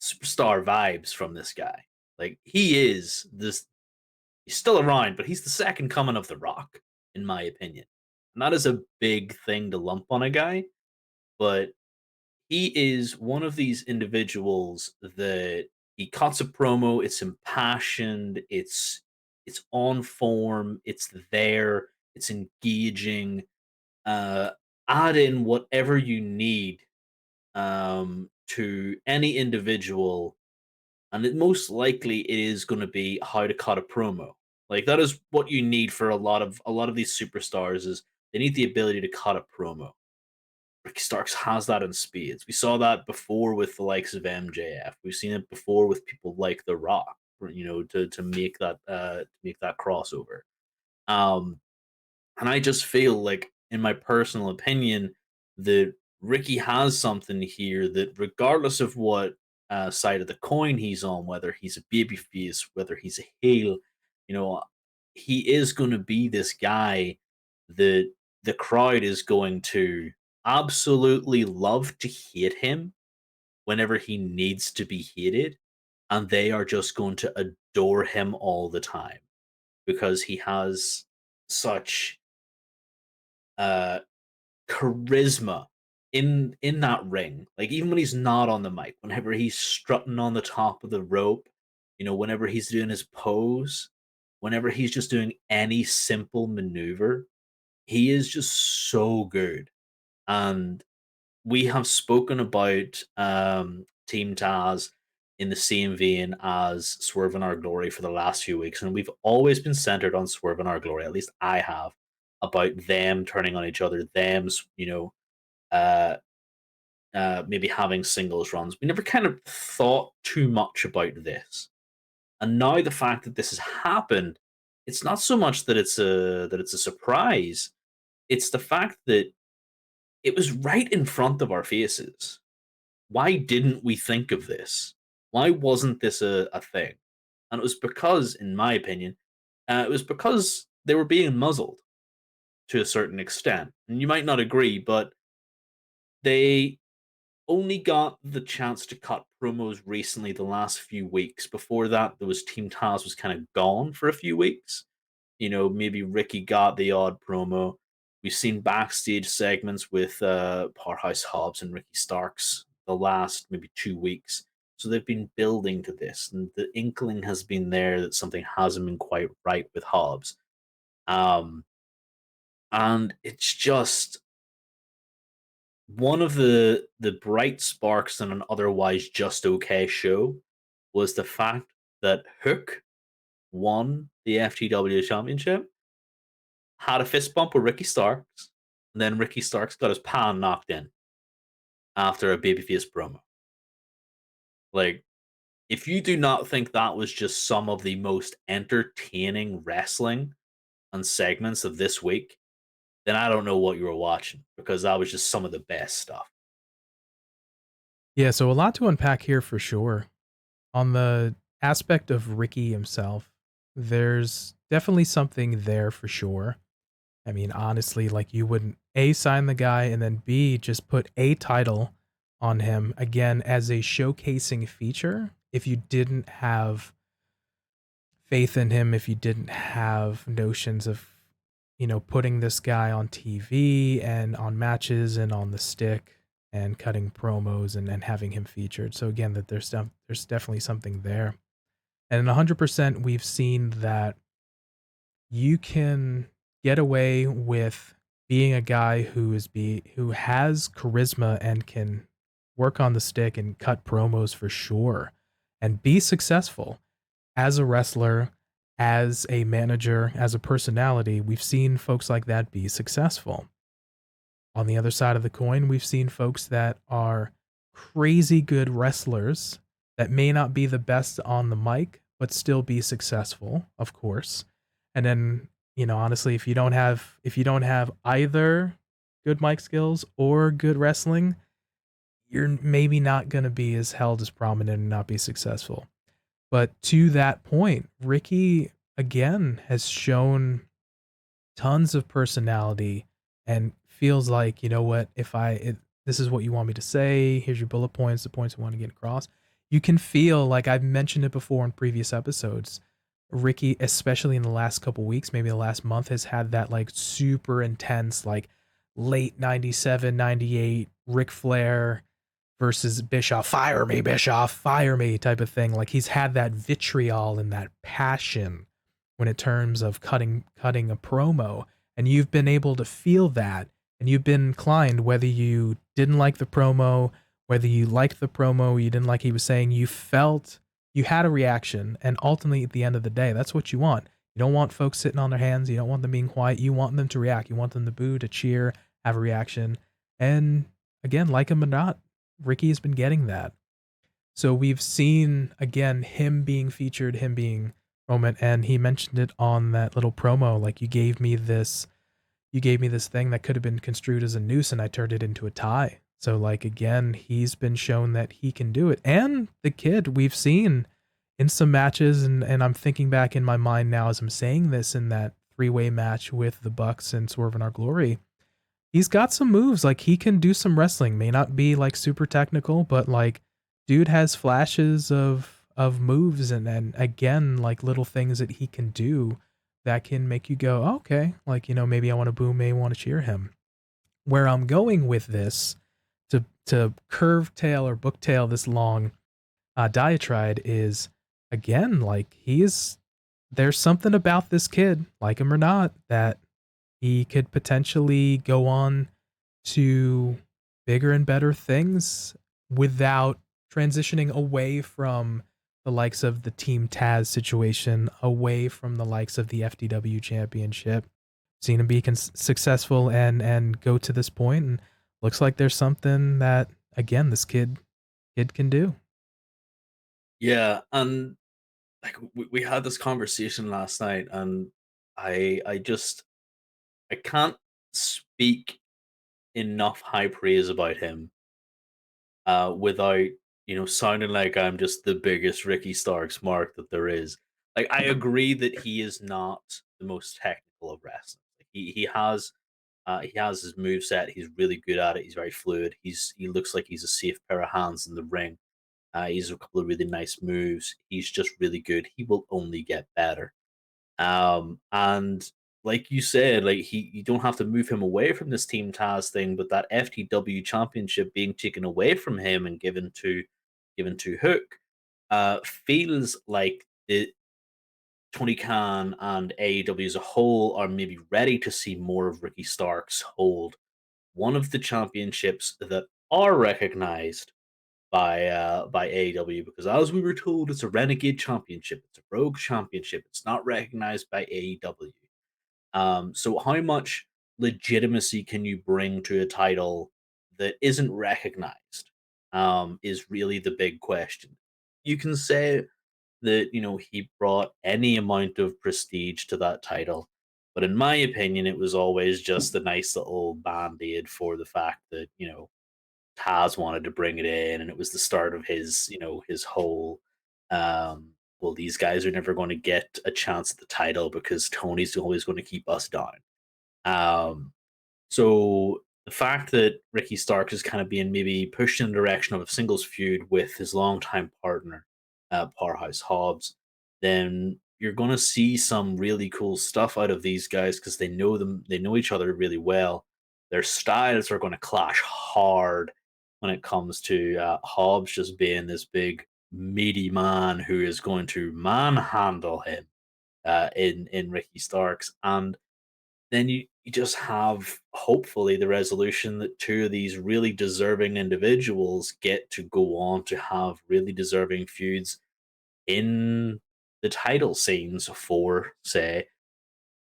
superstar vibes from this guy. Like he is this he's still around, but he's the second coming of the Rock, in my opinion. And that is a big thing to lump on a guy, but he is one of these individuals that he cuts a promo, it's impassioned, it's on form, it's there, it's engaging. Uh Add in whatever you need to any individual, and it most likely it is going to be how to cut a promo. Like that is what you need for a lot of these superstars is They need the ability to cut a promo. Ricky Starks has that in spades. We saw that before with the likes of MJF. We've seen it before with people like The Rock, to make that crossover. Um, and I just feel like, in my personal opinion, that Ricky has something here that, regardless of what side of the coin he's on, whether he's a babyface, whether he's a heel, you know, he is going to be this guy that the crowd is going to absolutely love to hate him whenever he needs to be hated, and they are just going to adore him all the time because he has such uh charisma in that ring. Like, even when he's not on the mic, whenever he's strutting on the top of the rope, whenever he's doing his pose, whenever he's just doing any simple maneuver, he is just so good. And we have spoken about Team Taz in the same vein as Swerve in Our Glory for the last few weeks, and we've always been centered on Swerve in Our Glory. At least I have, about them turning on each other, them, uh, maybe having singles runs. We never kind of thought too much about this, and now the fact that this has happened, it's not so much that it's a surprise. It's the fact that it was right in front of our faces. Why didn't we think of this? Why wasn't this a thing? And it was because, in my opinion, it was because they were being muzzled to a certain extent. And you might not agree, but they only got the chance to cut promos recently, the last few weeks. Before that, there was Team Taz was kind of gone for a few weeks. Maybe Ricky got the odd promo. We've seen backstage segments with Powerhouse Hobbs and Ricky Starks the last maybe 2 weeks. So they've been building to this, and the inkling has been there that something hasn't been quite right with Hobbs. Um, and it's just one of the bright sparks in an otherwise just okay show was the fact that Hook won the FTW Championship, had a fist bump with Ricky Starks, and then Ricky Starks got his pan knocked in after a babyface promo. Like, if you do not think that was just some of the most entertaining wrestling and segments of this week, then I don't know what you were watching, because that was just some of the best stuff. Yeah, so a lot to unpack here for sure. On the aspect of Ricky himself, there's definitely something there for sure. I mean, honestly, like, you wouldn't A, sign the guy, and then B, just put a title on him again as a showcasing feature if you didn't have faith in him, if you didn't have notions of, putting this guy on TV and on matches and on the stick and cutting promos and having him featured. So again, that there's definitely something there. And 100% we've seen that you can get away with being a guy who has charisma and can work on the stick and cut promos for sure and be successful as a wrestler, as a manager, as a personality. We've seen folks like that be successful. On the other side of the coin, we've seen folks that are crazy good wrestlers that may not be the best on the mic, but still be successful, of course. And then, honestly, if you don't have either good mic skills or good wrestling, you're maybe not going to be as held as prominent and not be successful. But to that point, Ricky again has shown tons of personality and feels like, what, this is what you want me to say, here's your bullet points, the points I want to get across. You can feel, like I've mentioned it before in previous episodes, Ricky, especially in the last couple weeks, maybe the last month, has had that like super intense, like late 97, 98 Ric Flair versus Bischoff, fire me type of thing. Like, he's had that vitriol and that passion when in terms of cutting a promo, and you've been able to feel that, and you've been inclined, whether you didn't like the promo, whether you liked the promo, you didn't like he was saying, you felt, you had a reaction, and ultimately at the end of the day, that's what you want. You don't want folks sitting on their hands. You don't want them being quiet. You want them to react. You want them to boo, to cheer, have a reaction. And again, like him or not, Ricky has been getting that. So we've seen again him being featured, him being Roman, and he mentioned it on that little promo. Like you gave me this thing that could have been construed as a noose, and I turned it into a tie. So like again, he's been shown that he can do it. And the kid we've seen in some matches, and I'm thinking back in my mind now as I'm saying this in that three-way match with the Bucks and Swerve in Our Glory. He's got some moves, like, he can do some wrestling, may not be, like, super technical, but, like, dude has flashes of moves and again, like, little things that he can do that can make you go, "Oh, okay," like, maybe I wanna boo, maybe I wanna cheer him. Where I'm going with this to curve tail or book tail this long, diatribe is, again, like, there's something about this kid, like him or not, that he could potentially go on to bigger and better things without transitioning away from the likes of the Team Taz situation, away from the likes of the FDW Championship. Seen him be successful and go to this point, and looks like there's something that again this kid can do. Yeah, and like we had this conversation last night, and I just I can't speak enough high praise about him without sounding like I'm just the biggest Ricky Starks mark that there is. Like I agree that he is not the most technical of wrestlers. Like, he has his move set. He's really good at it. He's very fluid. He looks like he's a safe pair of hands in the ring. He's a couple of really nice moves. He's just really good. He will only get better. And like you said, like you don't have to move him away from this Team Taz thing, but that FTW championship being taken away from him and given to Hook, feels like Tony Khan and AEW as a whole are maybe ready to see more of Ricky Starks hold one of the championships that are recognized by AEW, because as we were told, it's a renegade championship, it's a rogue championship, it's not recognized by AEW. So how much legitimacy can you bring to a title that isn't recognized? Is really the big question. You can say that he brought any amount of prestige to that title, but in my opinion, it was always just a nice little band-aid for the fact that Taz wanted to bring it in, and it was the start of his whole well, these guys are never going to get a chance at the title because Tony's always going to keep us down. Um, so the fact that Ricky Starks is kind of being maybe pushed in the direction of a singles feud with his longtime partner, Powerhouse Hobbs, then you're going to see some really cool stuff out of these guys because they know each other really well. Their styles are going to clash hard when it comes to Hobbs just being this big, meaty man who is going to manhandle him in Ricky Starks, and then you just have hopefully the resolution that two of these really deserving individuals get to go on to have really deserving feuds in the title scenes for, say,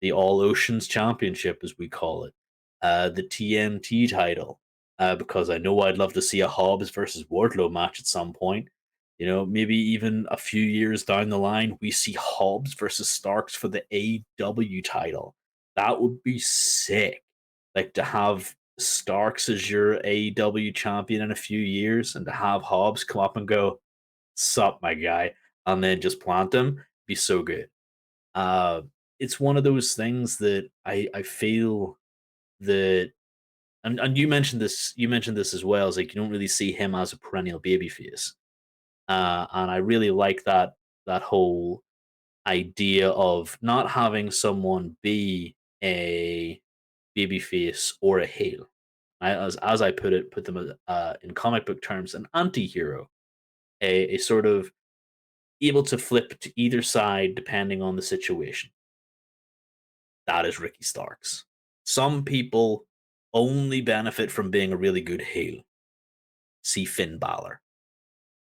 the All Oceans Championship, as we call it, the TNT title, because I know I'd love to see a Hobbs versus Wardlow match at some point. Maybe even a few years down the line, we see Hobbs versus Starks for the AEW title. That would be sick. Like to have Starks as your AEW champion in a few years and to have Hobbs come up and go, "Sup, my guy," and then just plant him, be so good. Uh, it's one of those things that I feel that, and you mentioned this as well. Is like you don't really see him as a perennial babyface, and I really like that whole idea of not having someone be a babyface or a heel. As I put them in comic book terms, an anti-hero, a sort of able to flip to either side depending on the situation. That is Ricky Starks. Some people only benefit from being a really good heel. See Finn Balor.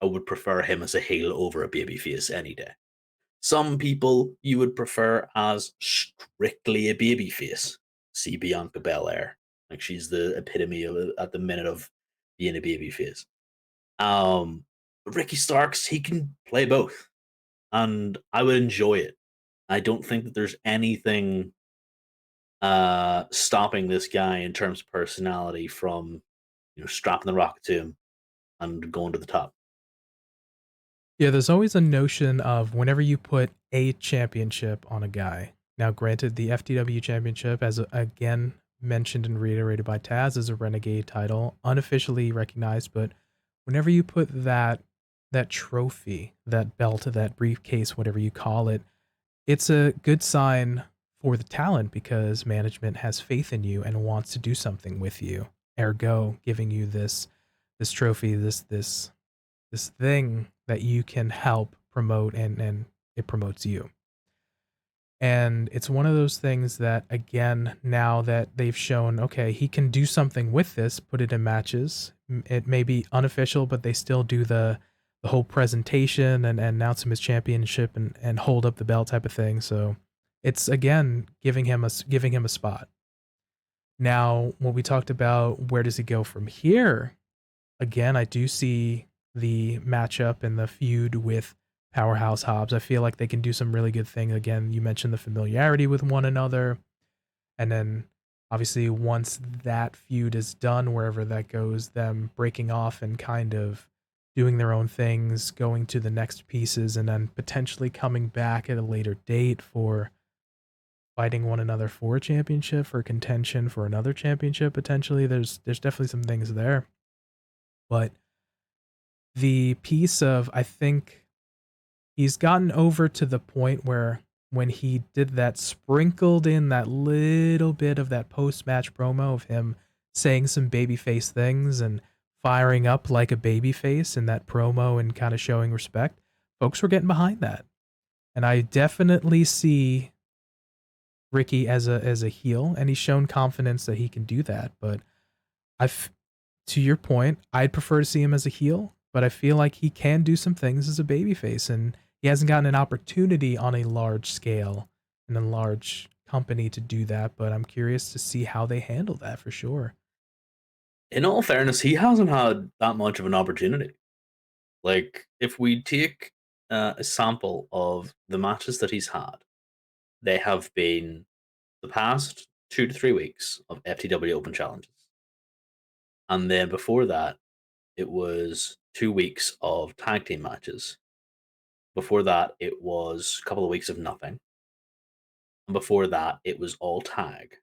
I would prefer him as a heel over a babyface any day. Some people you would prefer as strictly a babyface. See Bianca Belair. Like she's the epitome of at the minute of being a babyface. Ricky Starks, he can play both, and I would enjoy it. I don't think that there's anything stopping this guy in terms of personality from strapping the rocket to him and going to the top. Yeah, there's always a notion of whenever you put a championship on a guy. Now, granted, the FTW championship, as again mentioned and reiterated by Taz, is a renegade title, unofficially recognized. But whenever you put that trophy, that belt, that briefcase, whatever you call it, it's a good sign for the talent because management has faith in you and wants to do something with you. Ergo, giving you this trophy, this thing that you can help promote, and it promotes you. And it's one of those things that, again, now that they've shown, okay, he can do something with this, put it in matches. It may be unofficial, but they still do the whole presentation and announce him as championship and hold up the belt type of thing. So it's again giving him a spot. Now, when we talked about where does he go from here, again, I do see the matchup and the feud with Powerhouse Hobbs. I feel like they can do some really good thing. Again, you mentioned the familiarity with one another. And then obviously once that feud is done, wherever that goes, them breaking off and kind of doing their own things, going to the next pieces, and then potentially coming back at a later date for fighting one another for a championship, for contention for another championship potentially. There's definitely some things there. But the piece of, I think he's gotten over to the point where when he did that, sprinkled in that little bit of that post-match promo of him saying some babyface things and firing up like a babyface in that promo and kind of showing respect, folks were getting behind that. And I definitely see Ricky as a heel, and he's shown confidence that he can do that. But I've to your point, I'd prefer to see him as a heel, but I feel like he can do some things as a babyface, and he hasn't gotten an opportunity on a large scale in a large company to do that. But I'm curious to see how they handle that for sure. In all fairness, he hasn't had that much of an opportunity. Like, if we take a sample of the matches that he's had, they have been the past 2 to 3 weeks of FTW Open challenges. And then before that, it was 2 weeks of tag team matches. Before that, it was a couple of weeks of nothing. And before that, it was all tag.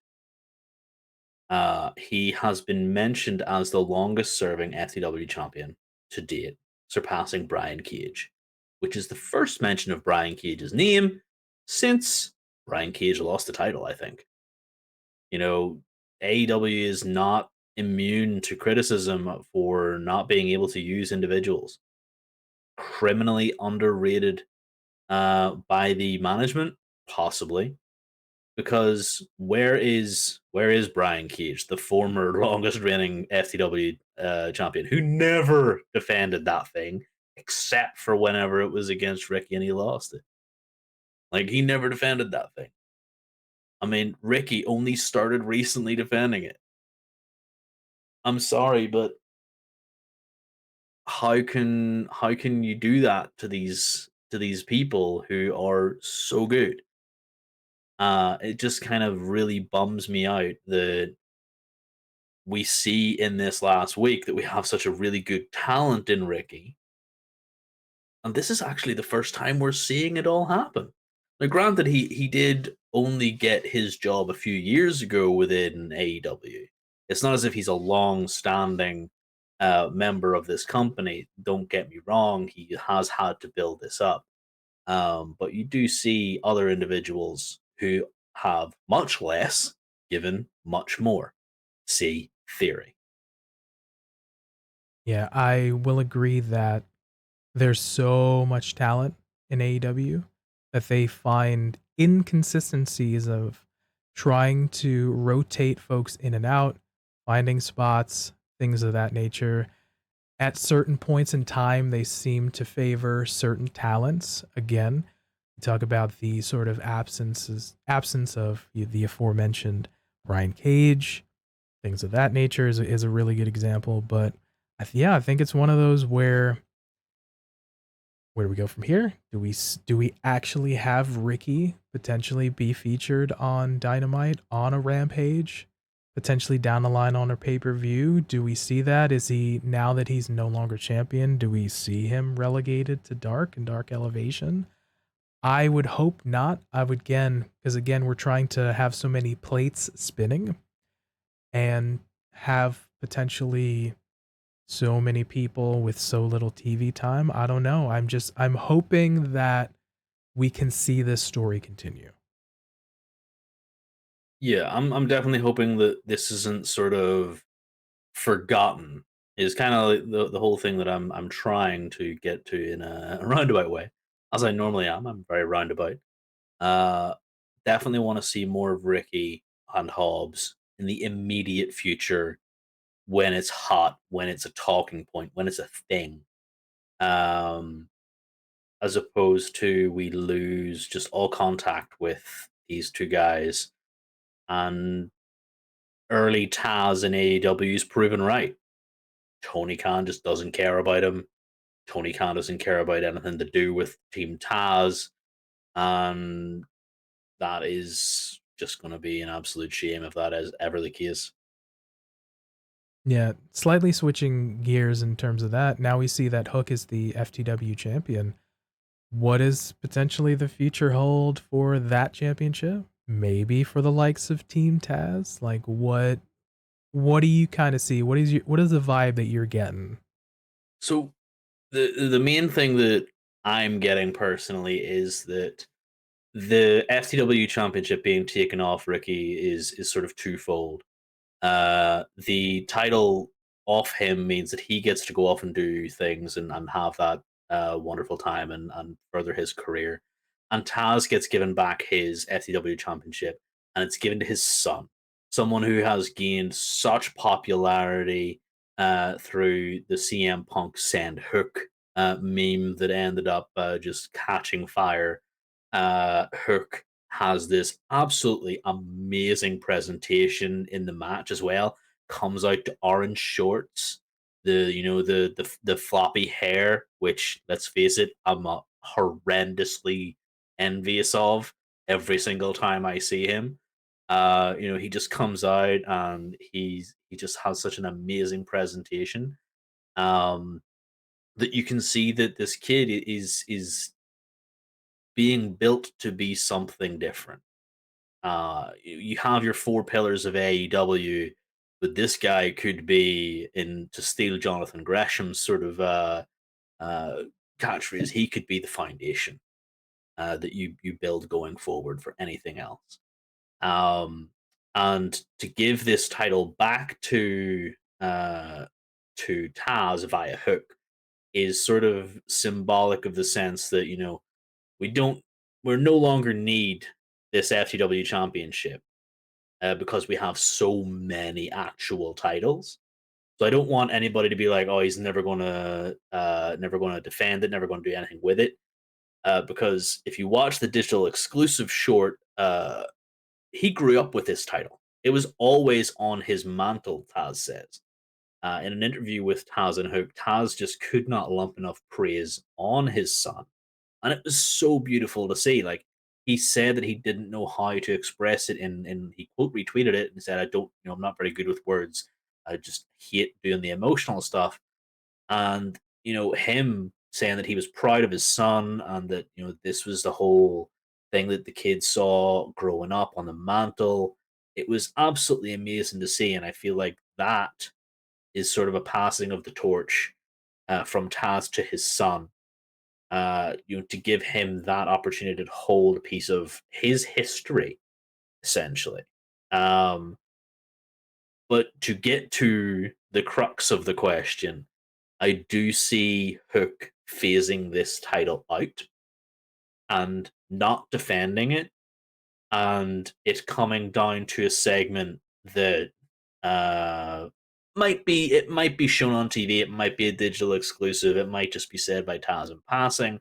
He has been mentioned as the longest serving FTW champion to date, surpassing Brian Cage, which is the first mention of Brian Cage's name since Brian Cage lost the title, I think. You know, AEW is not immune to criticism for not being able to use individuals. Criminally underrated by the management, possibly, because where is Brian Cage, the former longest reigning FTW champion, who never defended that thing except for whenever it was against Ricky and he lost it. Like he never defended that thing. I mean, Ricky only started recently defending it. I'm sorry, but how can you do that to these people who are so good? It just kind of really bums me out that we see in this last week that we have such a really good talent in Ricky. And this is actually the first time we're seeing it all happen. Now, granted, he did only get his job a few years ago within AEW. It's not as if he's a long-standing member of this company. Don't get me wrong; he has had to build this up. But you do see other individuals who have much less, given much more. See Theory. Yeah, I will agree that there's so much talent in AEW that they find inconsistencies of trying to rotate folks in and out, finding spots, things of that nature. At certain points in time, they seem to favor certain talents. Again, You talk about the sort of absence of the aforementioned Brian Cage, things of that nature is a really good example. But yeah, I think it's one of those where do we go from here? Do we actually have Ricky potentially be featured on Dynamite on a Rampage, potentially down the line on a pay per view? Do we see that? Is he, now that he's no longer champion? Do we see him relegated to Dark and Dark Elevation? I would hope not. I would, again, because again we're trying to have so many plates spinning and have potentially so many people with so little TV time. I don't know. I'm hoping that we can see this story continue. Yeah, I'm definitely hoping that this isn't sort of forgotten. Is kind of like the whole thing that I'm trying to get to in a roundabout way, as I normally am. I'm very roundabout. Uh, Definitely want to see more of Ricky and Hobbs in the immediate future when it's hot, when it's a talking point, when it's a thing. Um, as opposed to we lose just all contact with these two guys, and early Taz in AEW's proven right. Tony Khan just doesn't care about him. Tony Khan doesn't care about anything to do with Team Taz, and that is just going to be an absolute shame if that is ever the case. Yeah, slightly switching gears in terms of that. Now we see that Hook is the FTW champion. What is potentially the future hold for that championship? Maybe for the likes of Team Taz? Like what do you kind of see? What is the vibe that you're getting? So the main thing that I'm getting personally is that the FTW championship being taken off Ricky is sort of twofold. The title off him means that he gets to go off and do things and have that wonderful time and further his career. And Taz gets given back his FTW championship, and it's given to his son, someone who has gained such popularity through the CM Punk Send Hook meme that ended up just catching fire. Hook has this absolutely amazing presentation in the match as well. Comes out to orange shorts, the floppy hair, which let's face it, I'm horrendously envious of every single time I see him. He just comes out and he just has such an amazing presentation. Um, that you can see that this kid is being built to be something different. You have your four pillars of AEW, but this guy could be, in to steal Jonathan Gresham's sort of uh, catchphrase, he could be the foundation that you build going forward for anything else. Um, and to give this title back to Taz via Hook is sort of symbolic of the sense that we don't we're no longer need this FTW championship because we have so many actual titles. So I don't want anybody to be like, "Oh, he's never gonna defend it, never gonna do anything with it." Because if you watch the digital exclusive short, he grew up with this title. It was always on his mantle. Taz says in an interview with Taz and Hook, Taz just could not lump enough praise on his son, and it was so beautiful to see. Like he said that he didn't know how to express it, and he quote retweeted it and said, "I don't, I'm not very good with words. I just hate doing the emotional stuff." And him saying that he was proud of his son and that this was the whole thing that the kids saw growing up on the mantle. It was absolutely amazing to see, and I feel like that is sort of a passing of the torch from Taz to his son, to give him that opportunity to hold a piece of his history, essentially. Um, but to get to the crux of the question, I do see Hook phasing this title out and not defending it, and it coming down to a segment that uh, might be shown on TV, it might be a digital exclusive, it might just be said by Taz in passing,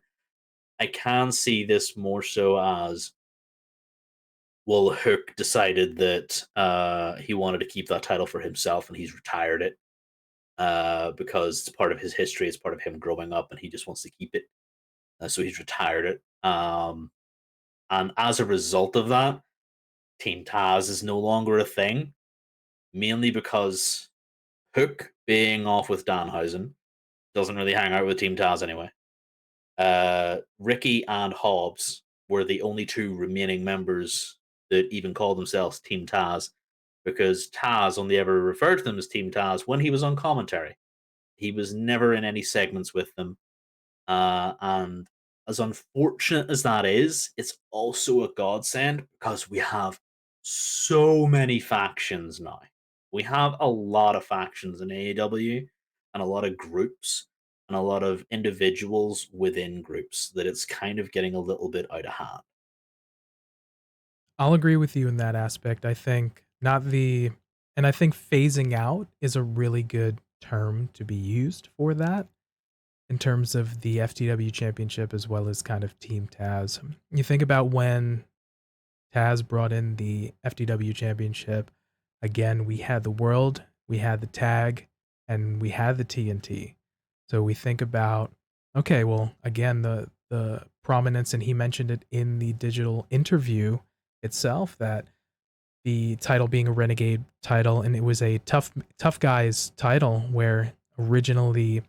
I can see this more so as, well, Hook decided that he wanted to keep that title for himself, and he's retired it because it's part of his history. It's part of him growing up, and he just wants to keep it. So he's retired it. And as a result of that, Team Taz is no longer a thing, mainly because Hook, being off with Danhausen, doesn't really hang out with Team Taz anyway. Ricky and Hobbs were the only two remaining members that even called themselves Team Taz, because Taz only ever referred to them as Team Taz when he was on commentary. He was never in any segments with them. And as unfortunate as that is, it's also a godsend because we have so many factions now. We have a lot of factions in AEW and a lot of groups and a lot of individuals within groups that it's kind of getting a little bit out of hand. I'll agree with you in that aspect. I think not the and I think phasing out is a really good term to be used for that in terms of the FTW championship as well as kind of Team Taz. You think about when Taz brought in the FTW championship, again, we had the world, we had the tag, and we had the TNT. So we think about, okay, well, again, the prominence, and he mentioned it in the digital interview itself, that the title being a renegade title, and it was a tough guys title where originally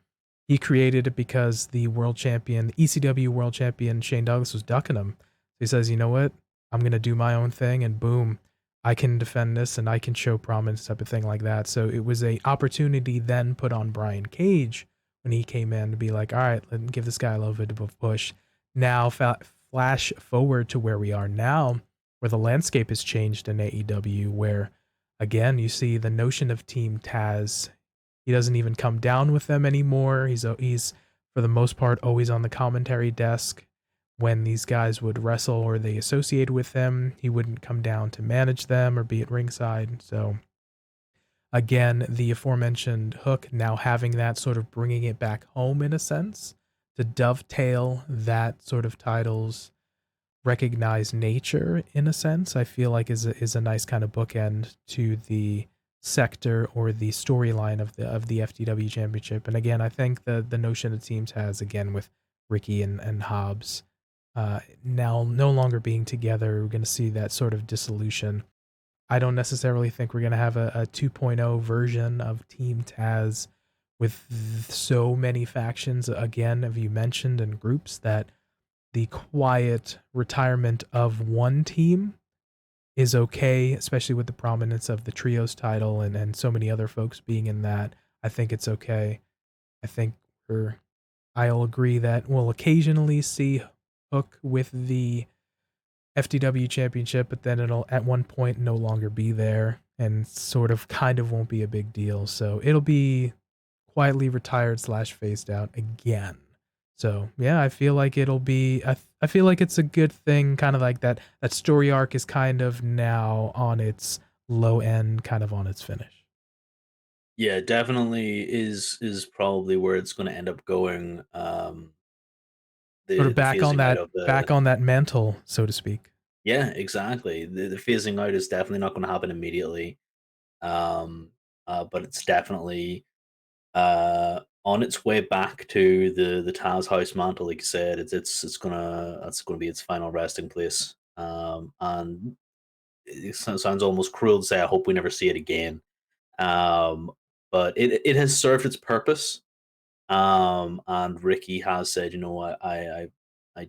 he created it because the world champion, ECW world champion Shane Douglas was ducking him. So he says, you know what, I'm gonna do my own thing, and boom, I can defend this and I can show prominence, type of thing like that. So it was a opportunity then put on Brian Cage when he came in to be like, all right, let me give this guy a little bit of a push. Now flash forward to where we are now, where the landscape has changed in AEW, where again you see the notion of Team Taz. He doesn't even come down with them anymore. He's for the most part always on the commentary desk. When these guys would wrestle or they associate with them, he wouldn't come down to manage them or be at ringside. So again, the aforementioned Hook now having that, sort of bringing it back home in a sense to dovetail that sort of titles recognized nature in a sense, I feel like is a nice kind of bookend to the sector or the storyline of the FTW championship. And again, I think the notion of teams has, again, with Ricky and Hobbs now no longer being together, we're going to see that sort of dissolution. I don't necessarily think we're going to have a 2.0 version of Team Taz with so many factions, again, as you mentioned, and groups, that the quiet retirement of one team is okay, especially with the prominence of the trios title and so many other folks being in that. I think it's okay. I think I'll agree that we'll occasionally see Hook with the FTW championship, but then it'll at one point no longer be there and sort of kind of won't be a big deal. So it'll be quietly retired slash phased out again. So yeah, I feel like it'll be. I feel like it's a good thing, kind of like that story arc is kind of now on its low end, kind of on its finish. Yeah, definitely is probably where it's going to end up going. Sort The of the phasing out of the back on that mantle, so to speak. Yeah, exactly. The phasing out is definitely not going to happen immediately. Um, but it's definitely on its way back to the Taz House mantle. Like you said, it's gonna be its final resting place. And sounds almost cruel to say. I hope we never see it again. Um, but it has served its purpose. And Ricky has said, you know what, I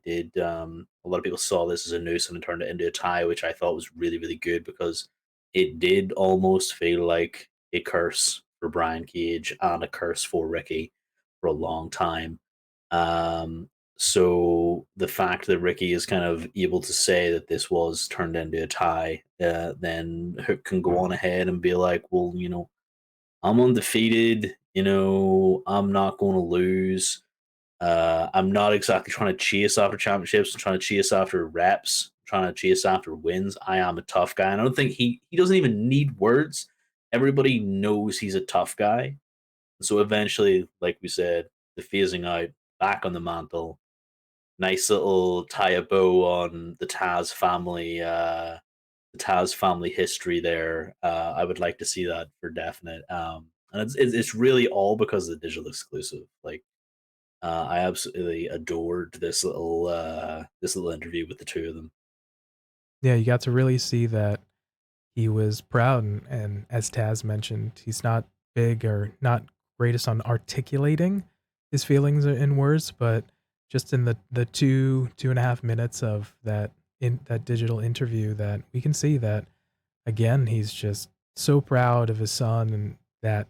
did. A lot of people saw this as a noose and turned it into a tie, which I thought was really, really good because it did almost feel like a curse for Brian Cage and a curse for Ricky for a long time. Um, so the fact that Ricky is kind of able to say that this was turned into a tie, then Hook can go on ahead and be like, well, I'm undefeated. I'm not going to lose. I'm not exactly trying to chase after championships. I'm trying to chase after reps. Trying to chase after wins. I am a tough guy, and I don't think he doesn't even need words. Everybody knows he's a tough guy. So eventually, like we said, the phasing out, back on the mantle. nice little tie a bow on the Taz family history there. I would like to see that for definite. And it's really all because of the digital exclusive. Like, I absolutely adored this little interview with the two of them. Yeah, you got to really see that he was proud, and as Taz mentioned, he's not big or not greatest on articulating his feelings in words, but just in the 2.5 minutes of that digital interview, that we can see that again he's just so proud of his son, and that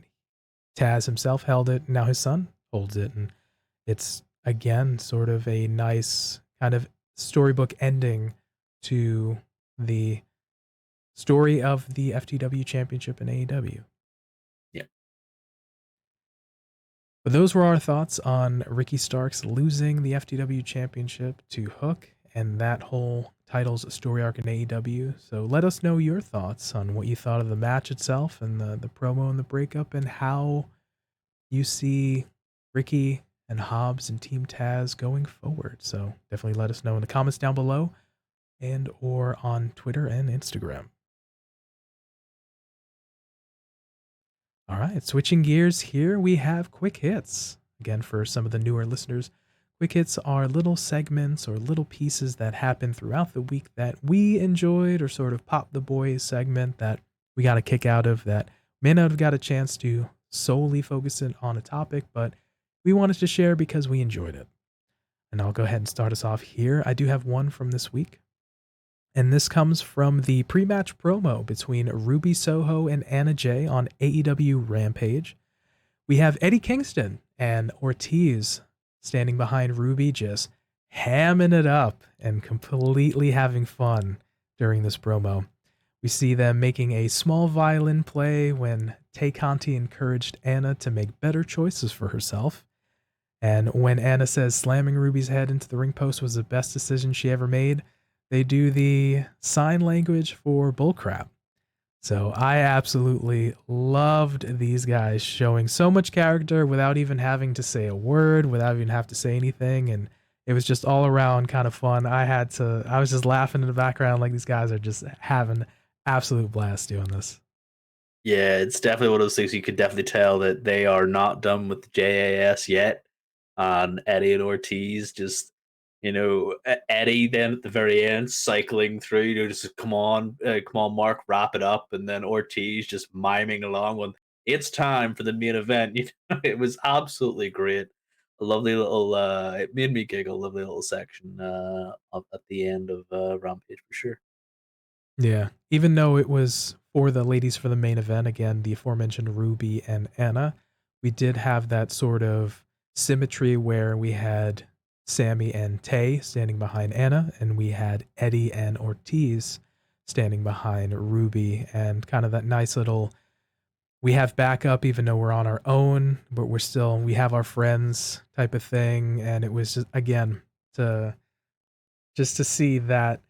Taz himself held it, now his son holds it, and it's again sort of a nice kind of storybook ending to the story of the FTW Championship in AEW. Yeah. But those were our thoughts on Ricky Starks losing the FTW Championship to Hook and that whole titles story arc in AEW. So let us know your thoughts on what you thought of the match itself and the promo and the breakup, and how you see Ricky and Hobbs and Team Taz going forward. So definitely let us know in the comments down below and or on Twitter and Instagram. All right, switching gears here, we have quick hits. Again, for some of the newer listeners, quick hits are little segments or little pieces that happen throughout the week that we enjoyed, or sort of pop the boys segment that we got a kick out of, that may not have got a chance to solely focus in on a topic, but we wanted to share because we enjoyed it. And I'll go ahead and start us off here. I do have one from this week. And this comes from the pre-match promo between Ruby Soho and Anna Jay on AEW Rampage. We have Eddie Kingston and Ortiz standing behind Ruby, just hamming it up and completely having fun during this promo. We see them making a small violin play when Tay Conti encouraged Anna to make better choices for herself. And when Anna says slamming Ruby's head into the ring post was the best decision she ever made, they do the sign language for bullcrap. So I absolutely loved these guys showing so much character without even having to say a word, without even have to say anything. And it was just all around kind of fun. I was just laughing in the background, like these guys are just having absolute blast doing this. Yeah, it's definitely one of those things you could definitely tell that they are not done with the JAS yet. On Eddie and Ortiz, just Eddie then at the very end cycling through, just come on, Mark, wrap it up, and then Ortiz just miming along when it's time for the main event. It was absolutely great. A lovely little, it made me giggle. Lovely little section at the end of Rampage for sure. Yeah. Even though it was for the ladies for the main event, again, the aforementioned Ruby and Anna, we did have that sort of symmetry where we had Sammy and Tay standing behind Anna, and we had Eddie and Ortiz standing behind Ruby, and kind of that nice little, we have backup even though we're on our own, but we have our friends type of thing. And it was just, again, to see that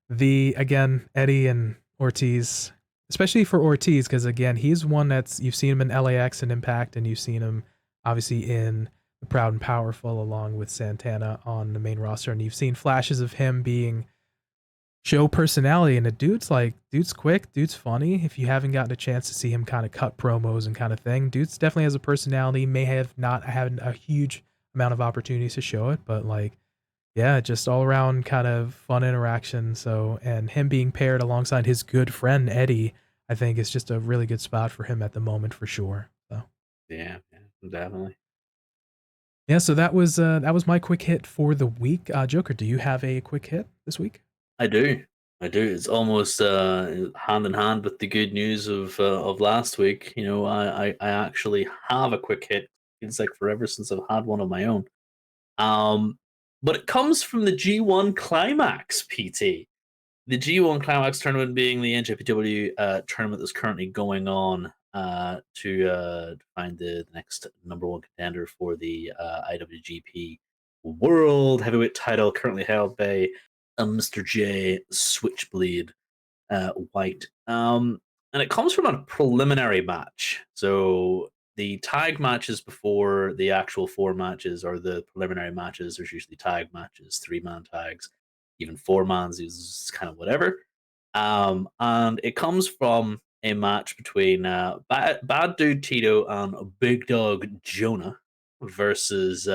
the again Eddie and Ortiz, especially for Ortiz, because again he's one that's, you've seen him in LAX and Impact, and you've seen him obviously in the Proud and Powerful along with Santana on the main roster, and you've seen flashes of him being show personality, and the dude's quick, dude's funny. If you haven't gotten a chance to see him kind of cut promos and kind of thing, dude's definitely has a personality. May have not had a huge amount of opportunities to show it, but like, yeah, just all around kind of fun interaction. So, and him being paired alongside his good friend Eddie, I think is just a really good spot for him at the moment for sure. So, Yeah, yeah, definitely. yeah, so that was my quick hit for the week. Joker, do you have a quick hit this week? I do. I do. It's almost hand in hand with the good news of last week. I actually have a quick hit. It's like forever since I've had one of my own. Um, but it comes from the G1 Climax, PT. The G1 Climax tournament being the NJPW tournament that's currently going on to find the next number one contender for the IWGP World Heavyweight title, currently held by Mr. J Switchblade White. And it comes from a preliminary match. So the tag matches before the actual 4 matches or the preliminary matches, there's usually tag matches, 3-man tags, even 4-mans is kind of whatever. And it comes from a match between Bad Dude Tito and Big Dog Jonah versus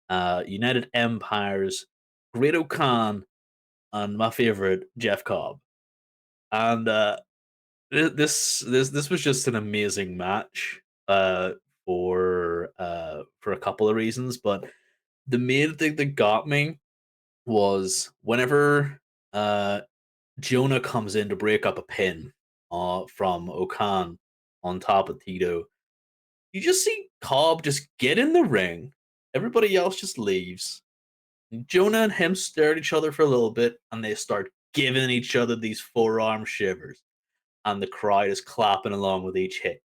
United Empire's Great Khan and my favorite Jeff Cobb. And this was just an amazing match for a couple of reasons, but the main thing that got me was whenever uh Jonah comes in to break up a pin from Okan on top of Tito, you just see Cobb just get in the ring, everybody else just leaves. Jonah and him stare at each other for a little bit, and they start giving each other these forearm shivers, and the crowd is clapping along with each hit.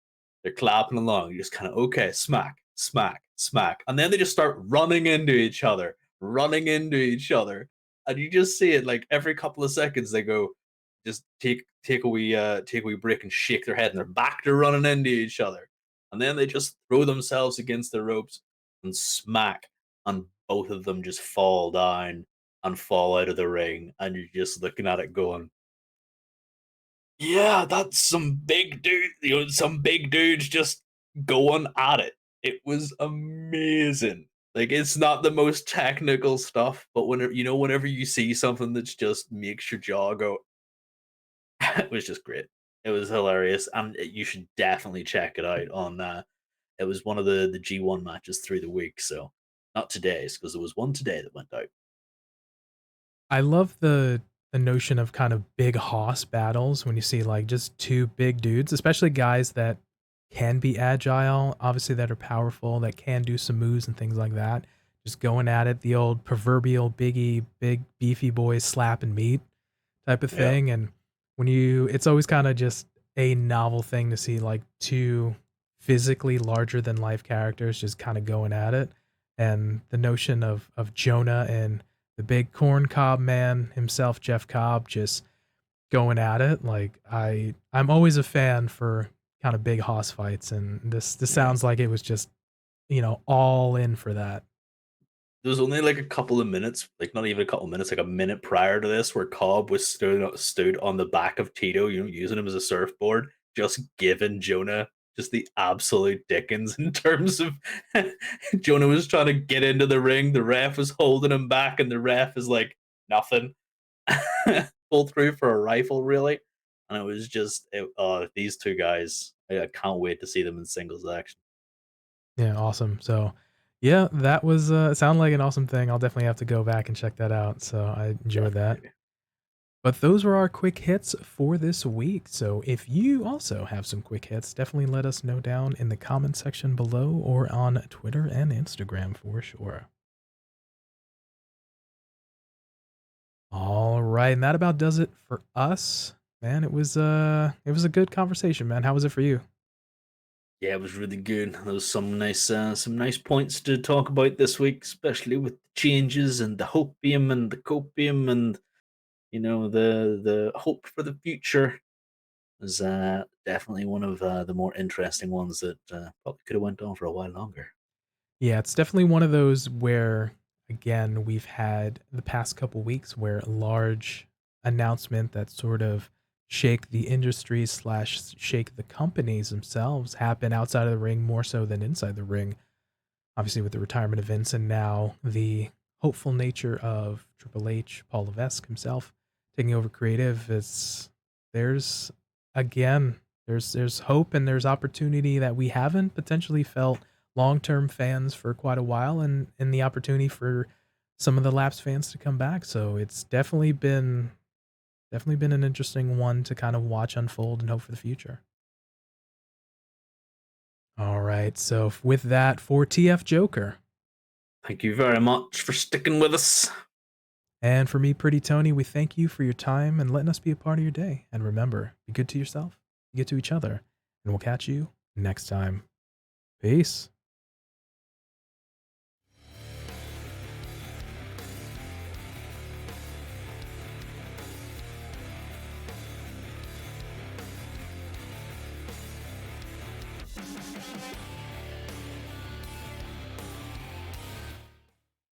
They're clapping along. You're just kind of okay, smack, smack, smack, and then they just start running into each other, and you just see it like every couple of seconds. They go, just take a wee break and shake their head, and they're back to running into each other, and then they just throw themselves against the ropes and smack, and both of them just fall down and fall out of the ring, and you're just looking at it going, yeah, that's some big dude, some big dudes just going at it. It was amazing. Like it's not the most technical stuff, but whenever you see something that's just makes your jaw go, it was just great. It was hilarious, and you should definitely check it out on. It was one of the G1 matches through the week, so not today's because there was one today that went out. I love the notion of kind of big hoss battles when you see like just two big dudes, especially guys that can be agile, obviously that are powerful, that can do some moves and things like that. Just going at it, the old proverbial biggie, big beefy boys slap and meat type of Yeah, thing. And it's always kind of just a novel thing to see like two physically larger than life characters just kind of going at it. And the notion of Jonah and the big corn cob man himself, Jeff Cobb, just going at it. Like I'm always a fan for kind of big hoss fights, and this yeah. sounds like it was just all in for that. There was only like a couple of minutes, like not even a couple of minutes, like a minute prior to this, where Cobb was stood on the back of Tito, using him as a surfboard, just giving Jonah just the absolute dickens in terms of Jonah was trying to get into the ring, the ref was holding him back, and the ref is like nothing. Pull through for a rifle, really. And it was just these two guys. I can't wait to see them in singles action. Yeah, awesome. So, yeah, that was sounded like an awesome thing. I'll definitely have to go back and check that out. So I enjoyed that. Definitely. But those were our quick hits for this week. So if you also have some quick hits, definitely let us know down in the comment section below or on Twitter and Instagram for sure. All right, and that about does it for us. Man, it was a good conversation, man. How was it for you? Yeah, it was really good. There was some nice points to talk about this week, especially with the changes and the hopium and the copium and the hope for the future. Was definitely one of the more interesting ones that probably could have went on for a while longer. Yeah, it's definitely one of those where, again, we've had the past couple weeks where a large announcement that sort of shake the industry slash shake the companies themselves happen outside of the ring more so than inside the ring. Obviously, with the retirement of Vince and now the hopeful nature of Triple H, Paul Levesque himself taking over creative, there's again there's hope and there's opportunity that we haven't potentially felt long-term fans for quite a while, and the opportunity for some of the lapsed fans to come back. So it's definitely been an interesting one to kind of watch unfold and hope for the future. All right, so with that, for TF Joker. Thank you very much for sticking with us. And for me, Pretty Tony, we thank you for your time and letting us be a part of your day. And remember, be good to yourself, be good to each other, and we'll catch you next time. Peace.